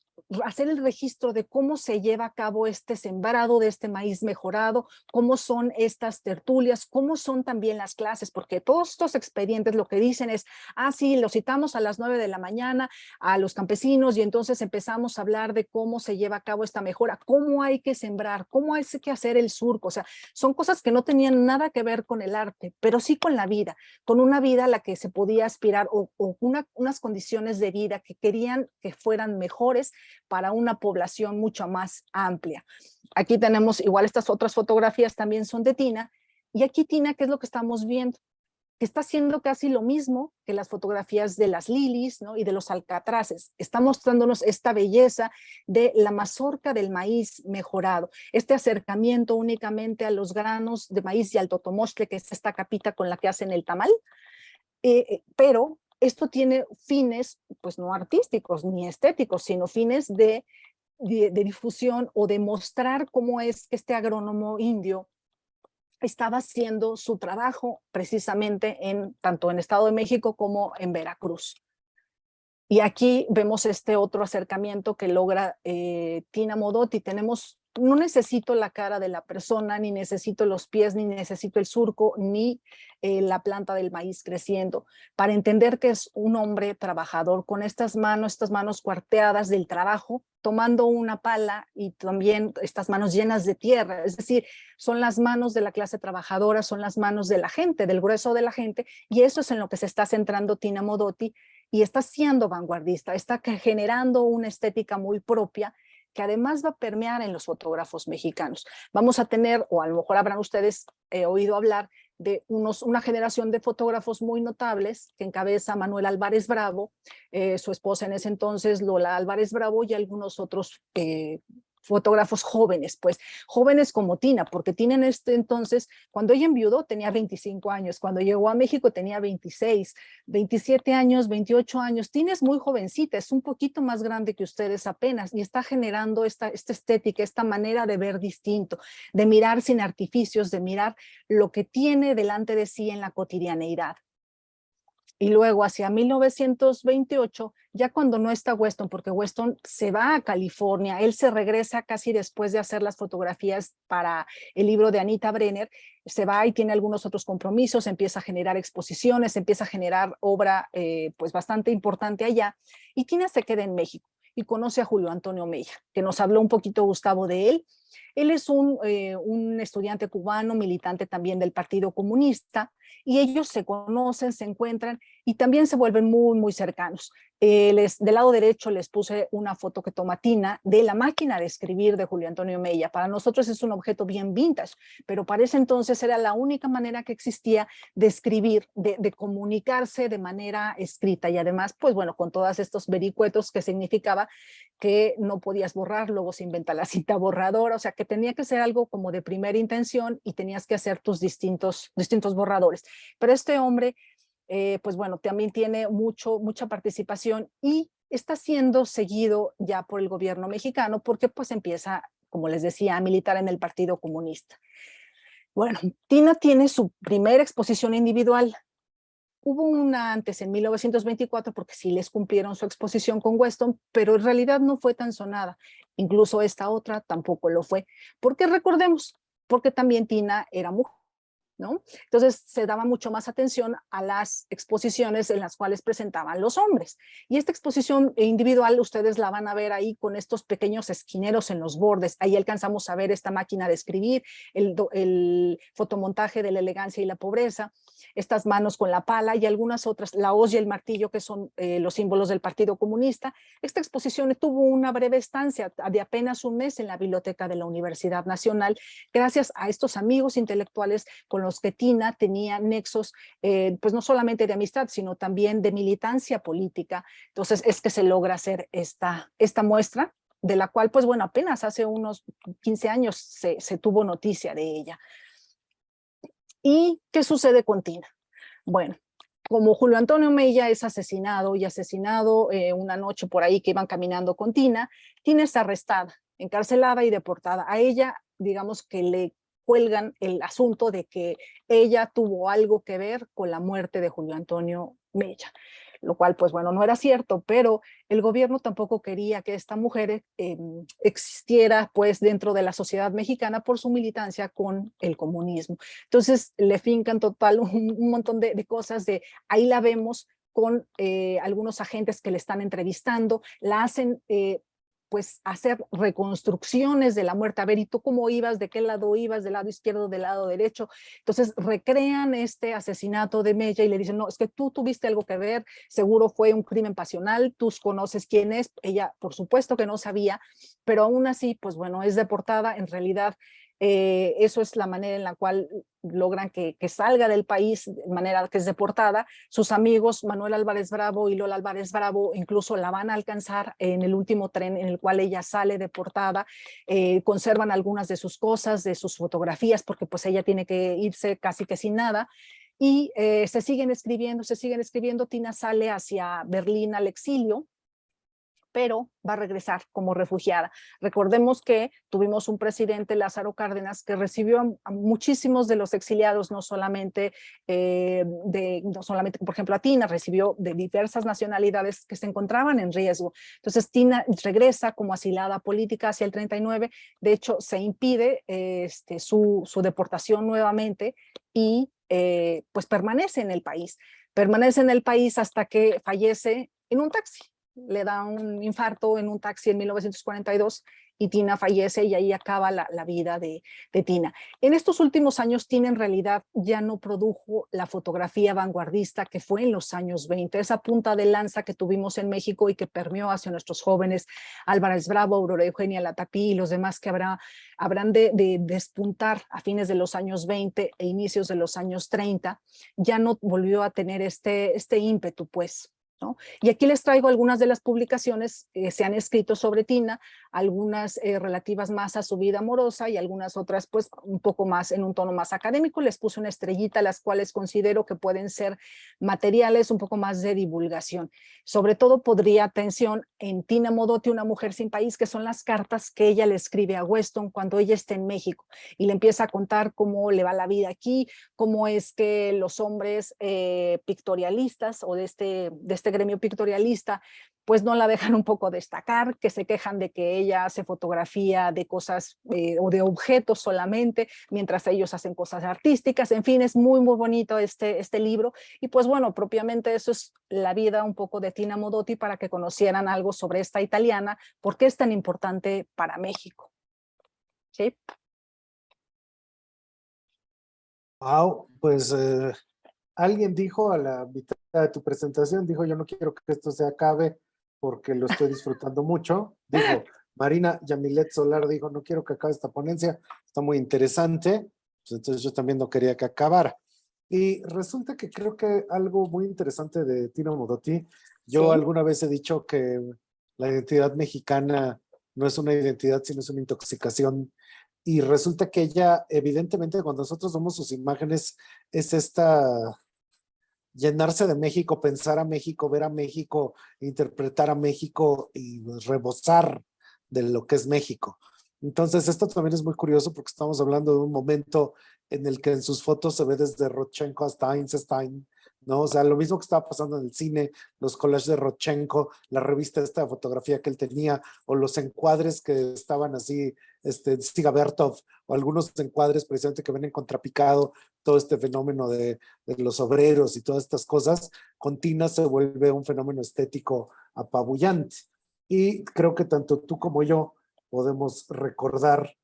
Speaker 6: hacer el registro de cómo se lleva a cabo este sembrado de este maíz mejorado, cómo son estas tertulias, cómo son también las clases, porque todos estos expedientes lo que dicen es, sí, los citamos a las 9 de la mañana a los campesinos y entonces empezamos a hablar de cómo se lleva a cabo esta mejora, cómo hay que sembrar, cómo hay que hacer el surco. O sea, son cosas que no tenían nada que ver con el arte, pero sí con la vida, con una vida a la que se podía aspirar, o unas condiciones de vida que querían que fueran mejores para una población mucho más amplia. Aquí tenemos igual estas otras fotografías, también son de Tina, y aquí Tina, ¿qué es lo que estamos viendo? Que está haciendo casi lo mismo que las fotografías de las lilis, ¿no? Y de los alcatraces. Está mostrándonos esta belleza de la mazorca del maíz mejorado, este acercamiento únicamente a los granos de maíz y al totomostle, que es esta capita con la que hacen el tamal, pero esto tiene fines, pues no artísticos ni estéticos, sino fines de difusión o de mostrar cómo es que este agrónomo indio estaba haciendo su trabajo precisamente tanto en Estado de México como en Veracruz. Y aquí vemos este otro acercamiento que logra Tina Modotti. No necesito la cara de la persona, ni necesito los pies, ni necesito el surco, ni la planta del maíz creciendo, para entender que es un hombre trabajador con estas manos cuarteadas del trabajo, tomando una pala y también estas manos llenas de tierra. Es decir, son las manos de la clase trabajadora, son las manos de la gente, del grueso de la gente, y eso es en lo que se está centrando Tina Modotti, y está siendo vanguardista, está generando una estética muy propia, que además va a permear en los fotógrafos mexicanos. Vamos a tener, o a lo mejor habrán ustedes oído hablar de una generación de fotógrafos muy notables que encabeza Manuel Álvarez Bravo, su esposa en ese entonces, Lola Álvarez Bravo, y algunos otros fotógrafos jóvenes, pues jóvenes como Tina, porque Tina en este entonces, cuando ella enviudó tenía 25 años, cuando llegó a México tenía 26, 27 años, 28 años. Tina es muy jovencita, es un poquito más grande que ustedes apenas, y está generando esta estética, esta manera de ver distinto, de mirar sin artificios, de mirar lo que tiene delante de sí en la cotidianeidad. Y luego hacia 1928, ya cuando no está Weston, porque Weston se va a California, él se regresa casi después de hacer las fotografías para el libro de Anita Brenner, se va y tiene algunos otros compromisos, empieza a generar exposiciones, empieza a generar obra pues bastante importante allá, y Tina se queda en México y conoce a Julio Antonio Mella, que nos habló un poquito Gustavo de él. Él es un estudiante cubano, militante también del Partido Comunista, y ellos se conocen, se encuentran y también se vuelven muy, muy cercanos. Del lado derecho les puse una foto que toma Tina de la máquina de escribir de Julio Antonio Mella. Para nosotros es un objeto bien vintage, pero para ese entonces era la única manera que existía de escribir, de comunicarse de manera escrita, y además, pues bueno, con todos estos vericuetos que significaba que no podías borrar, luego se inventa la cinta borradora, o sea que tenía que ser algo como de primera intención y tenías que hacer tus distintos borradores. Pero este hombre, pues bueno, también tiene mucha participación, y está siendo seguido ya por el gobierno mexicano porque pues empieza, como les decía, a militar en el Partido Comunista. Bueno, Tina tiene su primera exposición individual. Hubo una antes en 1924 porque sí les cumplieron su exposición con Weston, pero en realidad no fue tan sonada. Incluso esta otra tampoco lo fue. Porque recordemos, porque también Tina era mujer, ¿no? Entonces se daba mucho más atención a las exposiciones en las cuales presentaban los hombres. Y esta exposición individual ustedes la van a ver ahí con estos pequeños esquineros en los bordes. Ahí alcanzamos a ver esta máquina de escribir, el fotomontaje de la elegancia y la pobreza, estas manos con la pala y algunas otras, la hoz y el martillo, que son los símbolos del Partido Comunista. Esta exposición tuvo una breve estancia de apenas un mes en la biblioteca de la Universidad Nacional, gracias a estos amigos intelectuales con los que Tina tenía nexos, pues no solamente de amistad, sino también de militancia política. Entonces es que se logra hacer esta muestra, de la cual, pues bueno, apenas hace unos 15 años se tuvo noticia de ella. ¿Y qué sucede con Tina? Bueno, como Julio Antonio Mella es asesinado una noche por ahí que iban caminando con Tina, Tina es arrestada, encarcelada y deportada. A ella, digamos que le cuelgan el asunto de que ella tuvo algo que ver con la muerte de Julio Antonio Mella, lo cual pues bueno, no era cierto, pero el gobierno tampoco quería que esta mujer existiera pues dentro de la sociedad mexicana por su militancia con el comunismo. Entonces le fincan total un montón de cosas, ahí la vemos con algunos agentes que le están entrevistando, la hacen pues hacer reconstrucciones de la muerte, a ver, ¿y tú cómo ibas? ¿De qué lado ibas? ¿Del lado izquierdo? ¿Del lado derecho? Entonces recrean este asesinato de Mella y le dicen, no, es que tú tuviste algo que ver, seguro fue un crimen pasional, tú conoces quién es. Ella por supuesto que no sabía, pero aún así, pues bueno, es deportada. En realidad eso es la manera en la cual logran que salga del país, de manera que es deportada. Sus amigos Manuel Álvarez Bravo y Lola Álvarez Bravo incluso la van a alcanzar en el último tren en el cual ella sale deportada, conservan algunas de sus cosas, de sus fotografías, porque pues ella tiene que irse casi que sin nada, y se siguen escribiendo. Tina sale hacia Berlín al exilio, pero va a regresar como refugiada. Recordemos que tuvimos un presidente, Lázaro Cárdenas, que recibió a muchísimos de los exiliados, no solamente, por ejemplo, a Tina, recibió de diversas nacionalidades que se encontraban en riesgo. Entonces Tina regresa como asilada política hacia el 39, de hecho se impide su deportación nuevamente y pues permanece en el país hasta que fallece en un taxi. Le da un infarto en un taxi en 1942 y Tina fallece, y ahí acaba la vida de Tina. En estos últimos años, Tina en realidad ya no produjo la fotografía vanguardista que fue en los años 20, esa punta de lanza que tuvimos en México y que permeó hacia nuestros jóvenes, Álvarez Bravo, Aurora Eugenia Latapí y los demás que habrán de despuntar a fines de los años 20 e inicios de los años 30, ya no volvió a tener este ímpetu, pues, ¿no? Y aquí les traigo algunas de las publicaciones que se han escrito sobre Tina, algunas relativas más a su vida amorosa y algunas otras pues un poco más en un tono más académico. Les puse una estrellita, las cuales considero que pueden ser materiales un poco más de divulgación. Sobre todo podría atención en Tina Modotti, una mujer sin país, que son las cartas que ella le escribe a Weston cuando ella está en México y le empieza a contar cómo le va la vida aquí, cómo es que los hombres pictorialistas o de este gremio pictorialista pues no la dejan un poco destacar, que se quejan de que ella hace fotografía de cosas o de objetos solamente, mientras ellos hacen cosas artísticas. En fin, es muy muy bonito este libro, y pues bueno, propiamente eso es la vida un poco de Tina Modotti, para que conocieran algo sobre esta italiana, por qué es tan importante para México. ¿Sí?
Speaker 1: Wow, pues alguien dijo a la mitad de tu presentación, dijo, yo no quiero que esto se acabe porque lo estoy disfrutando mucho. Dijo, Marina Yamilet Solar dijo, no quiero que acabe esta ponencia, está muy interesante. Pues entonces yo también no quería que acabara. Y resulta que creo que algo muy interesante de Tina Modotti, yo alguna vez he dicho que la identidad mexicana no es una identidad, sino es una intoxicación. Y resulta que ella, evidentemente, cuando nosotros vemos sus imágenes, es esta llenarse de México, pensar a México, ver a México, interpretar a México y rebosar de lo que es México. Entonces, esto también es muy curioso porque estamos hablando de un momento en el que en sus fotos se ve desde Rodchenko hasta Einstein, ¿no? O sea, lo mismo que estaba pasando en el cine, los collages de Rodchenko, la revista esta de fotografía que él tenía, o los encuadres que estaban así, Stiga Bertov, o algunos encuadres precisamente que ven en contrapicado todo este fenómeno de los obreros y todas estas cosas, con Tina se vuelve un fenómeno estético apabullante. Y creo que tanto tú como yo podemos recordar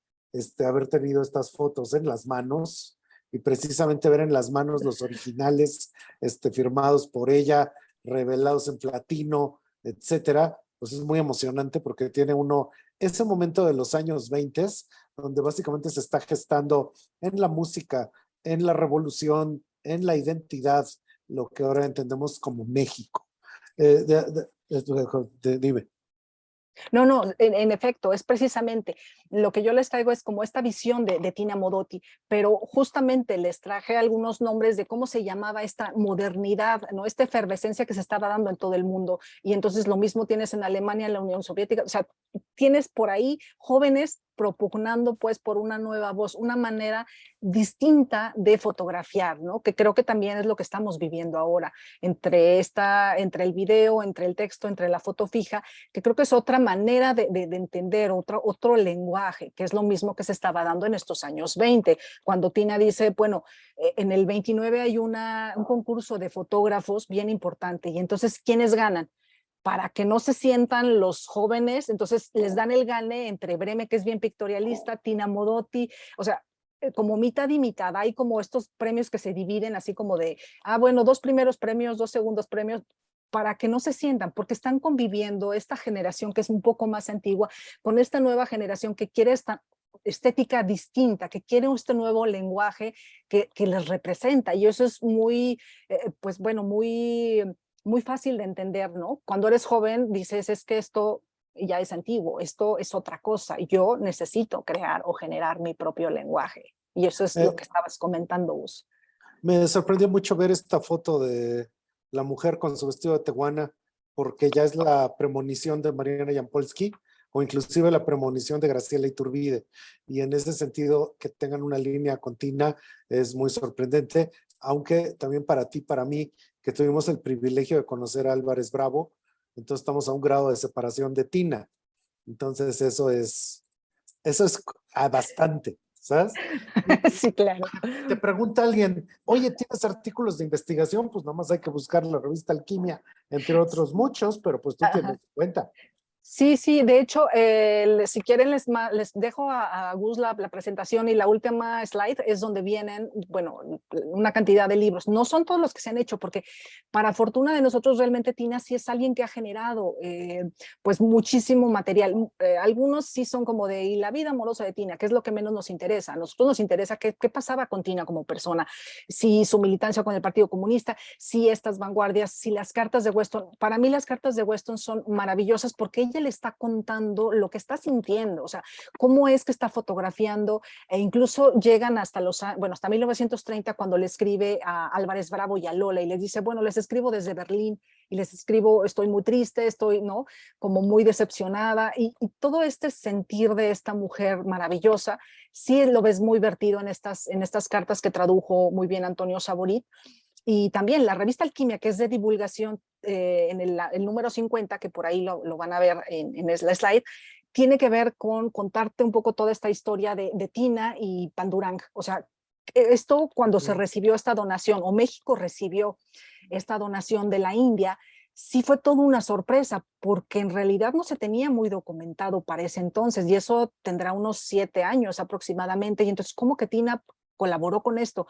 Speaker 1: haber tenido estas fotos en las manos y precisamente ver en las manos los originales firmados por ella, revelados en platino, etcétera, pues es muy emocionante porque tiene uno ese momento de los años 20 donde básicamente se está gestando en la música, en la revolución, en la identidad, lo que ahora entendemos como México. Dime.
Speaker 6: No, no, en efecto, es precisamente lo que yo les traigo es como esta visión de Tina Modotti, pero justamente les traje algunos nombres de cómo se llamaba esta modernidad, ¿no? Esta efervescencia que se estaba dando en todo el mundo. Y entonces lo mismo tienes en Alemania, en la Unión Soviética, o sea, tienes por ahí jóvenes propugnando pues por una nueva voz, una manera distinta de fotografiar, ¿no? Que creo que también es lo que estamos viviendo ahora, entre el video, entre el texto, entre la foto fija, que creo que es otra manera de entender, otro lenguaje, que es lo mismo que se estaba dando en estos años 20, cuando Tina dice, bueno, en el 29 hay un concurso de fotógrafos bien importante, y entonces, ¿quiénes ganan? Para que no se sientan los jóvenes, entonces les dan el gane entre Breme, que es bien pictorialista, Tina Modotti, o sea, como mitad y mitad, hay como estos premios que se dividen así como de, bueno, 2 primeros premios, 2 segundos premios, para que no se sientan, porque están conviviendo esta generación que es un poco más antigua con esta nueva generación que quiere esta estética distinta, que quiere este nuevo lenguaje que les representa, y eso es muy, pues bueno, muy fácil de entender, ¿no? Cuando eres joven dices, es que esto ya es antiguo, esto es otra cosa, yo necesito crear o generar mi propio lenguaje, y eso es lo que estabas comentando, Gus.
Speaker 1: Me sorprendió mucho ver esta foto de la mujer con su vestido de tehuana, porque ya es la premonición de Mariana Jampolsky, o inclusive la premonición de Graciela Iturbide, y en ese sentido que tengan una línea con Tina es muy sorprendente, aunque también para ti, para mí, que tuvimos el privilegio de conocer a Álvarez Bravo, entonces estamos a un grado de separación de Tina, entonces eso es bastante, ¿sabes?
Speaker 6: Sí, claro.
Speaker 1: Te pregunta alguien, oye, ¿tienes artículos de investigación? Pues nada más hay que buscar la revista Alquimia, entre otros muchos, pero pues tú tienes cuenta.
Speaker 6: Sí, sí, de hecho, si quieren les dejo a Gus la presentación, y la última slide es donde vienen, bueno, una cantidad de libros. No son todos los que se han hecho, porque para fortuna de nosotros realmente Tina sí es alguien que ha generado pues muchísimo material. Algunos sí son como de y la vida amorosa de Tina, que es lo que menos nos interesa. A nosotros nos interesa qué pasaba con Tina como persona, si su militancia con el Partido Comunista, si estas vanguardias, si las cartas de Weston. Para mí las cartas de Weston son maravillosas porque ella le está contando lo que está sintiendo, o sea, cómo es que está fotografiando, e incluso llegan hasta hasta 1930, cuando le escribe a Álvarez Bravo y a Lola, y les dice, bueno, les escribo desde Berlín, y les escribo, estoy muy triste, estoy, ¿no? Como muy decepcionada, y todo este sentir de esta mujer maravillosa, sí lo ves muy vertido en estas cartas que tradujo muy bien Antonio Saborit. Y también la revista Alquimia, que es de divulgación, en el número 50, que por ahí lo van a ver en la slide, tiene que ver con contarte un poco toda esta historia de Tina y Pandurang. O sea, esto cuando se recibió esta donación, o México recibió esta donación de la India, sí fue toda una sorpresa, porque en realidad no se tenía muy documentado para ese entonces, y eso tendrá unos 7 años aproximadamente. Y entonces, ¿cómo que Tina colaboró con esto?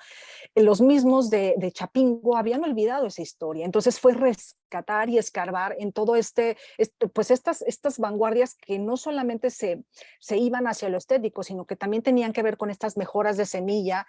Speaker 6: Los mismos de Chapingo habían olvidado esa historia, entonces fue rescatar y escarbar en todo pues estas vanguardias que no solamente se iban hacia lo estético, sino que también tenían que ver con estas mejoras de semilla,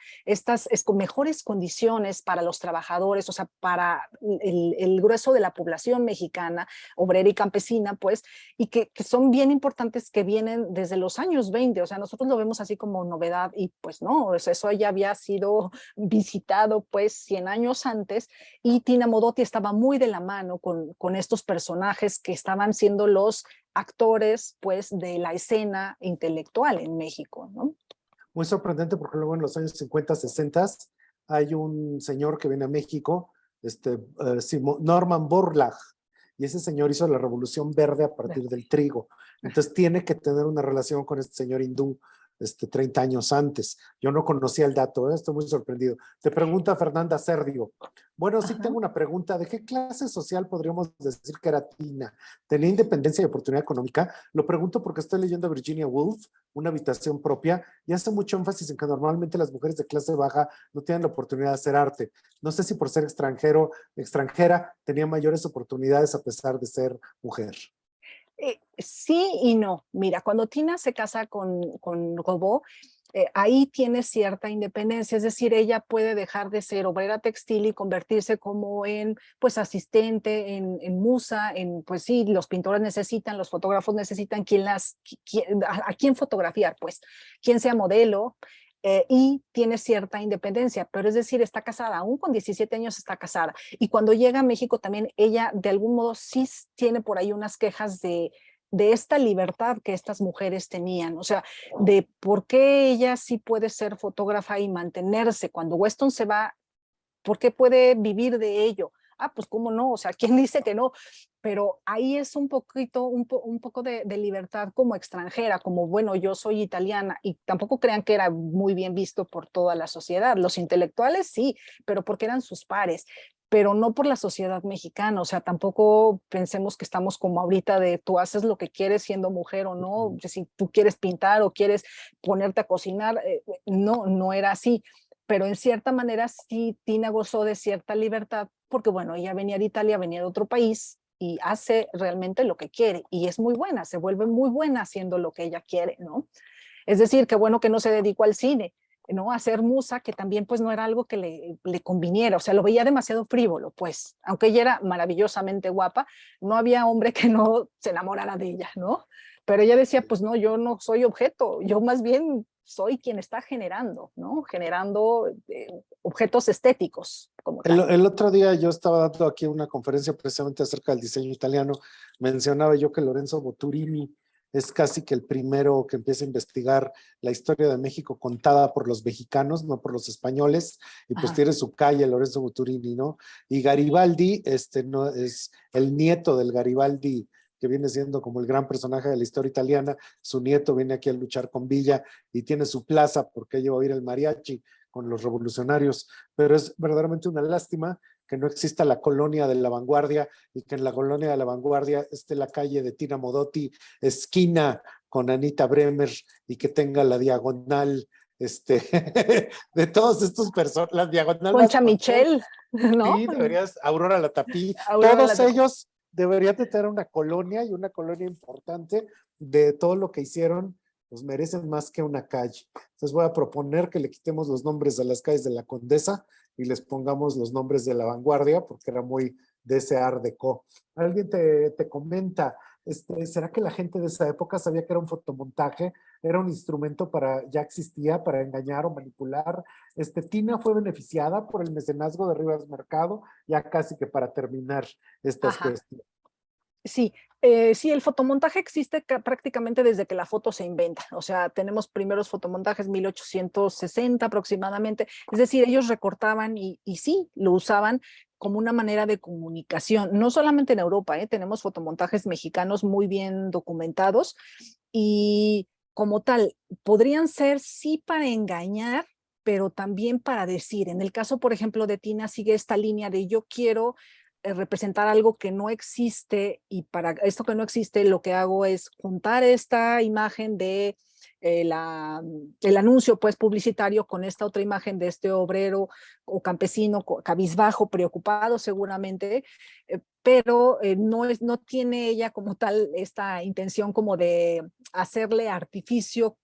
Speaker 6: con mejores condiciones para los trabajadores, o sea, para el grueso de la población mexicana, obrera y campesina, pues, y que son bien importantes, que vienen desde los años 20, o sea, nosotros lo vemos así como novedad y pues no, o sea, eso ya había sido visitado pues 100 años antes, y Tina Modotti estaba muy de la mano con estos personajes que estaban siendo los actores pues de la escena intelectual en México, ¿no?
Speaker 1: Muy sorprendente porque luego en los años 50, 60 hay un señor que viene a México, Norman Borlaug, y ese señor hizo la revolución verde a partir del trigo. Entonces tiene que tener una relación con este señor hindú 30 años antes. Yo no conocía el dato, estoy muy sorprendido. Te pregunta Fernanda Serdio. Bueno, sí tengo una pregunta. ¿De qué clase social podríamos decir que era Tina? ¿Tenía independencia y oportunidad económica? Lo pregunto porque estoy leyendo a Virginia Woolf, Una habitación propia, y hace mucho énfasis en que normalmente las mujeres de clase baja no tienen la oportunidad de hacer arte. No sé si por ser extranjera, tenía mayores oportunidades a pesar de ser mujer.
Speaker 6: Sí y no. Mira, cuando Tina se casa con Godot, ahí tiene cierta independencia, es decir, ella puede dejar de ser obrera textil y convertirse como en pues asistente, en musa, pues sí, los pintores necesitan, los fotógrafos necesitan a quién fotografiar, pues, quién sea modelo. Y tiene cierta independencia, pero es decir, está casada, aún con 17 años está casada. Y cuando llega a México también ella de algún modo sí tiene por ahí unas quejas de esta libertad que estas mujeres tenían, o sea, de por qué ella sí puede ser fotógrafa y mantenerse cuando Weston se va, ¿por qué puede vivir de ello? Ah, pues cómo no, o sea, ¿quién dice que no? Pero ahí es un poco de libertad como extranjera, como bueno, yo soy italiana, y tampoco crean que era muy bien visto por toda la sociedad. Los intelectuales sí, pero porque eran sus pares, pero no por la sociedad mexicana. O sea, tampoco pensemos que estamos como ahorita de tú haces lo que quieres siendo mujer o no, si tú quieres pintar o quieres ponerte a cocinar, no era así. Pero en cierta manera sí Tina gozó de cierta libertad porque bueno, ella venía de Italia, venía de otro país y hace realmente lo que quiere y es muy buena, se vuelve muy buena haciendo lo que ella quiere, ¿no? Es decir, qué bueno que no se dedicó al cine, ¿no? A ser musa, que también pues no era algo que le conviniera, o sea, lo veía demasiado frívolo, pues, aunque ella era maravillosamente guapa, no había hombre que no se enamorara de ella, ¿no? Pero ella decía, pues no, yo no soy objeto, yo más bien soy quien está generando, ¿no? Generando objetos estéticos como tal.
Speaker 1: El otro día yo estaba dando aquí una conferencia precisamente acerca del diseño italiano. Mencionaba yo que Lorenzo Boturini es casi que el primero que empieza a investigar la historia de México contada por los mexicanos, no por los españoles, y pues tiene su calle Lorenzo Boturini, ¿no? Y Garibaldi, no, es el nieto del Garibaldi, que viene siendo como el gran personaje de la historia italiana. Su nieto viene aquí a luchar con Villa y tiene su plaza porque ella va a ir el mariachi con los revolucionarios, pero es verdaderamente una lástima que no exista la colonia de la vanguardia y que en la colonia de la vanguardia esté la calle de Tina Modotti, esquina con Anita Bremer, y que tenga la diagonal de todos estos personas, la diagonal
Speaker 6: Concha Michel, ¿no?
Speaker 1: Sí, deberías, Aurora Latapí,
Speaker 6: Aurora
Speaker 1: todos
Speaker 6: Latapí.
Speaker 1: ellos deberían de tener una colonia, y una colonia importante de todo lo que hicieron, pues merecen más que una calle. Entonces voy a proponer que le quitemos los nombres de las calles de la Condesa y les pongamos los nombres de la Vanguardia, porque era muy de ese art déco. Alguien te comenta, ¿será que la gente de esa época sabía que era un fotomontaje? Era un instrumento ya existía para engañar o manipular. Tina fue beneficiada por el mecenazgo de Rivas Mercado, ya casi que para terminar estas cuestiones.
Speaker 6: Sí, sí, el fotomontaje existe prácticamente desde que la foto se inventa. O sea, tenemos primeros fotomontajes 1860 aproximadamente. Es decir, ellos recortaban y sí, lo usaban como una manera de comunicación. No solamente en Europa, tenemos fotomontajes mexicanos muy bien documentados y como tal, podrían ser sí para engañar, pero también para decir. En el caso, por ejemplo, de Tina sigue esta línea de yo quiero representar algo que no existe, y para esto que no existe lo que hago es juntar esta imagen de el anuncio pues publicitario con esta otra imagen de este obrero o campesino cabizbajo, preocupado seguramente, pero no tiene ella como tal esta intención como de hacerle artificio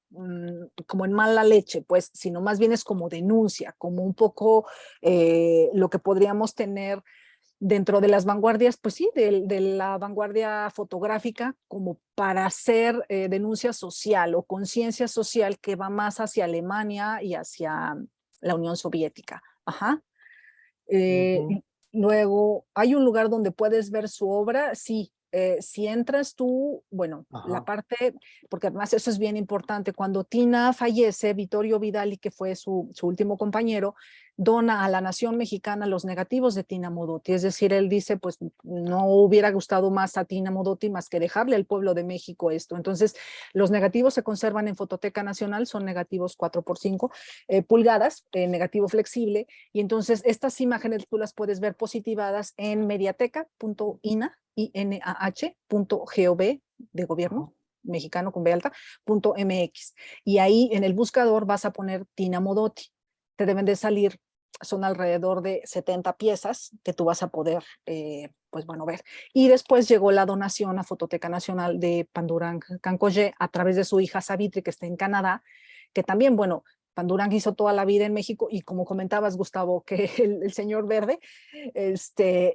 Speaker 6: como en mala leche, pues, sino más bien es como denuncia, como un poco lo que podríamos tener dentro de las vanguardias, pues sí, de la vanguardia fotográfica, como para hacer denuncia social o conciencia social que va más hacia Alemania y hacia la Unión Soviética. Ajá.
Speaker 1: Ujú.
Speaker 6: Luego, hay un lugar donde puedes ver su obra, sí. Si entras tú, bueno, la
Speaker 1: Ajá.
Speaker 6: parte, porque además eso es bien importante, cuando Tina fallece, Vittorio Vidali, que fue su último compañero, dona a la nación mexicana los negativos de Tina Modotti, es decir, él dice, pues no hubiera gustado más a Tina Modotti más que dejarle al pueblo de México esto. Entonces, los negativos se conservan en Fototeca Nacional, son negativos 4x5 pulgadas, negativo flexible, y entonces estas imágenes tú las puedes ver positivadas en mediateca.ina.gov de
Speaker 1: Ajá.
Speaker 6: gobierno mexicano con B alta, .mx. Y ahí en el buscador vas a poner Tina Modotti. Te deben de salir, son alrededor de 70 piezas que tú vas a poder, pues bueno, ver. Y después llegó la donación a Fototeca Nacional de Pandurang Cancoye a través de su hija Savitri, que está en Canadá, que también, bueno, Pandurang hizo toda la vida en México y como comentabas, Gustavo, que el señor Verde,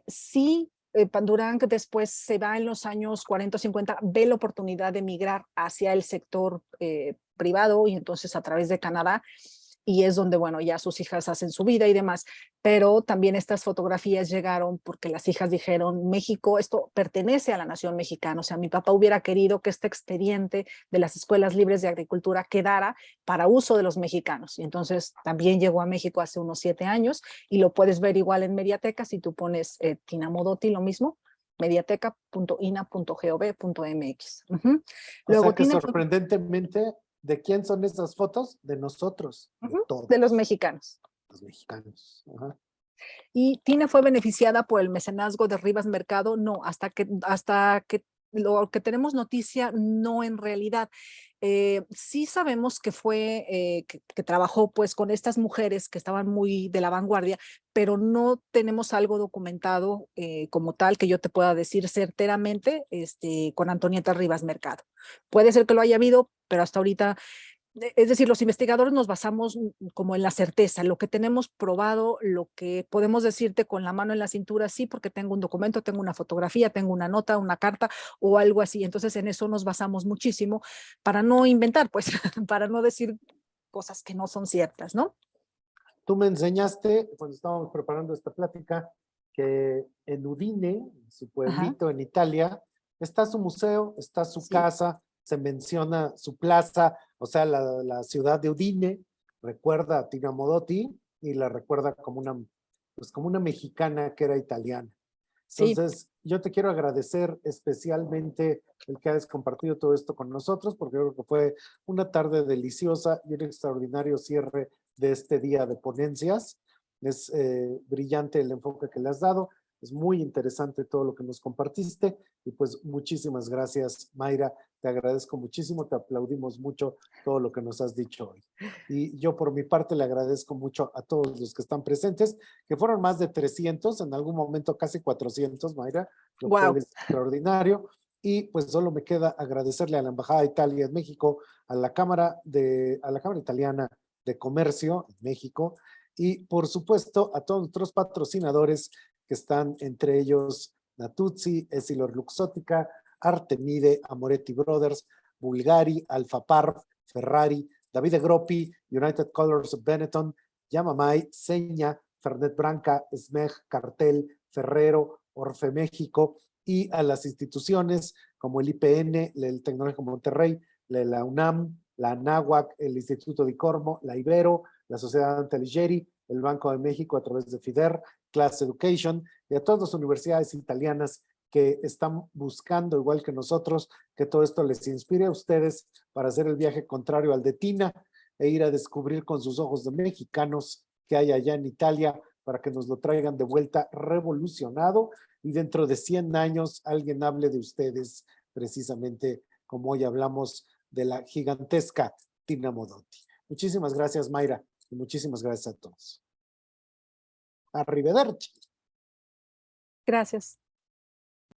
Speaker 6: sí, Pandurang después se va en los años 40 o 50, ve la oportunidad de migrar hacia el sector privado y entonces a través de Canadá, y es donde, bueno, ya sus hijas hacen su vida y demás, pero también estas fotografías llegaron porque las hijas dijeron, México, esto pertenece a la nación mexicana, o sea, mi papá hubiera querido que este expediente de las escuelas libres de agricultura quedara para uso de los mexicanos, y entonces también llegó a México hace unos 7 años, y lo puedes ver igual en Mediateca, si tú pones Tina Modotti, lo mismo, mediateca.ina.gov.mx.
Speaker 1: O
Speaker 6: Luego
Speaker 1: sea que
Speaker 6: Tina fue
Speaker 1: sorprendentemente, ¿de quién son esas fotos? De nosotros, de
Speaker 6: de los
Speaker 1: todos
Speaker 6: mexicanos.
Speaker 1: los mexicanos. Ajá.
Speaker 6: Y Tina fue beneficiada por el mecenazgo de Rivas Mercado, no, hasta que lo que tenemos noticia, no en realidad. Sí sabemos que fue, que trabajó pues con estas mujeres que estaban muy de la vanguardia, pero no tenemos algo documentado como tal que yo te pueda decir certeramente con Antonieta Rivas Mercado. Puede ser que lo haya habido, pero hasta ahorita, es decir, los investigadores nos basamos como en la certeza, lo que tenemos probado, lo que podemos decirte con la mano en la cintura, sí, porque tengo un documento, tengo una fotografía, tengo una nota, una carta o algo así. Entonces en eso nos basamos muchísimo para no inventar, pues, para no decir cosas que no son ciertas, ¿no?
Speaker 1: Tú me enseñaste, cuando estábamos preparando esta plática, que en Udine, su
Speaker 6: Ajá,
Speaker 1: pueblito en Italia, está su museo, está su
Speaker 6: sí,
Speaker 1: casa, se menciona su plaza, o sea, la ciudad de Udine recuerda a Tina Modotti y la recuerda como pues como una mexicana que era italiana.
Speaker 6: sí.
Speaker 1: Entonces, yo te quiero agradecer especialmente el que hayas compartido todo esto con nosotros, porque creo que fue una tarde deliciosa y un extraordinario cierre de este día de ponencias. Es brillante el enfoque que le has dado, es muy interesante todo lo que nos compartiste y pues muchísimas gracias, Mayra. Te agradezco muchísimo, te aplaudimos mucho todo lo que nos has dicho hoy. Y yo por mi parte le agradezco mucho a todos los que están presentes, que fueron más de 300, en algún momento casi 400, Mayra, lo cual
Speaker 6: Wow.
Speaker 1: es extraordinario. Y pues solo me queda agradecerle a la Embajada de Italia en México, a la Cámara Italiana de Comercio en México y por supuesto a todos nuestros patrocinadores que están entre ellos Natuzzi, Essilor Luxottica, Artemide, Amoretti Brothers, Bulgari, Alfa Parv, Ferrari, Davide Groppi, United Colors of Benetton, Yamamay, Seña, Fernet Branca, Smeg, Cartel, Ferrero, Orfe México y a las instituciones como el IPN, el Tecnológico Monterrey, la UNAM, la ANAHUAC, el Instituto de Icormo, la Ibero, la Sociedad Antalighieri, el Banco de México a través de FIDER, Class Education y a todas las universidades italianas que están buscando, igual que nosotros, que todo esto les inspire a ustedes para hacer el viaje contrario al de Tina e ir a descubrir con sus ojos de mexicanos que hay allá en Italia para que nos lo traigan de vuelta revolucionado y dentro de 100 años alguien hable de ustedes precisamente como hoy hablamos de la gigantesca Tina Modotti. Muchísimas gracias, Mayra, y muchísimas gracias a todos. Arrivederci.
Speaker 6: Gracias.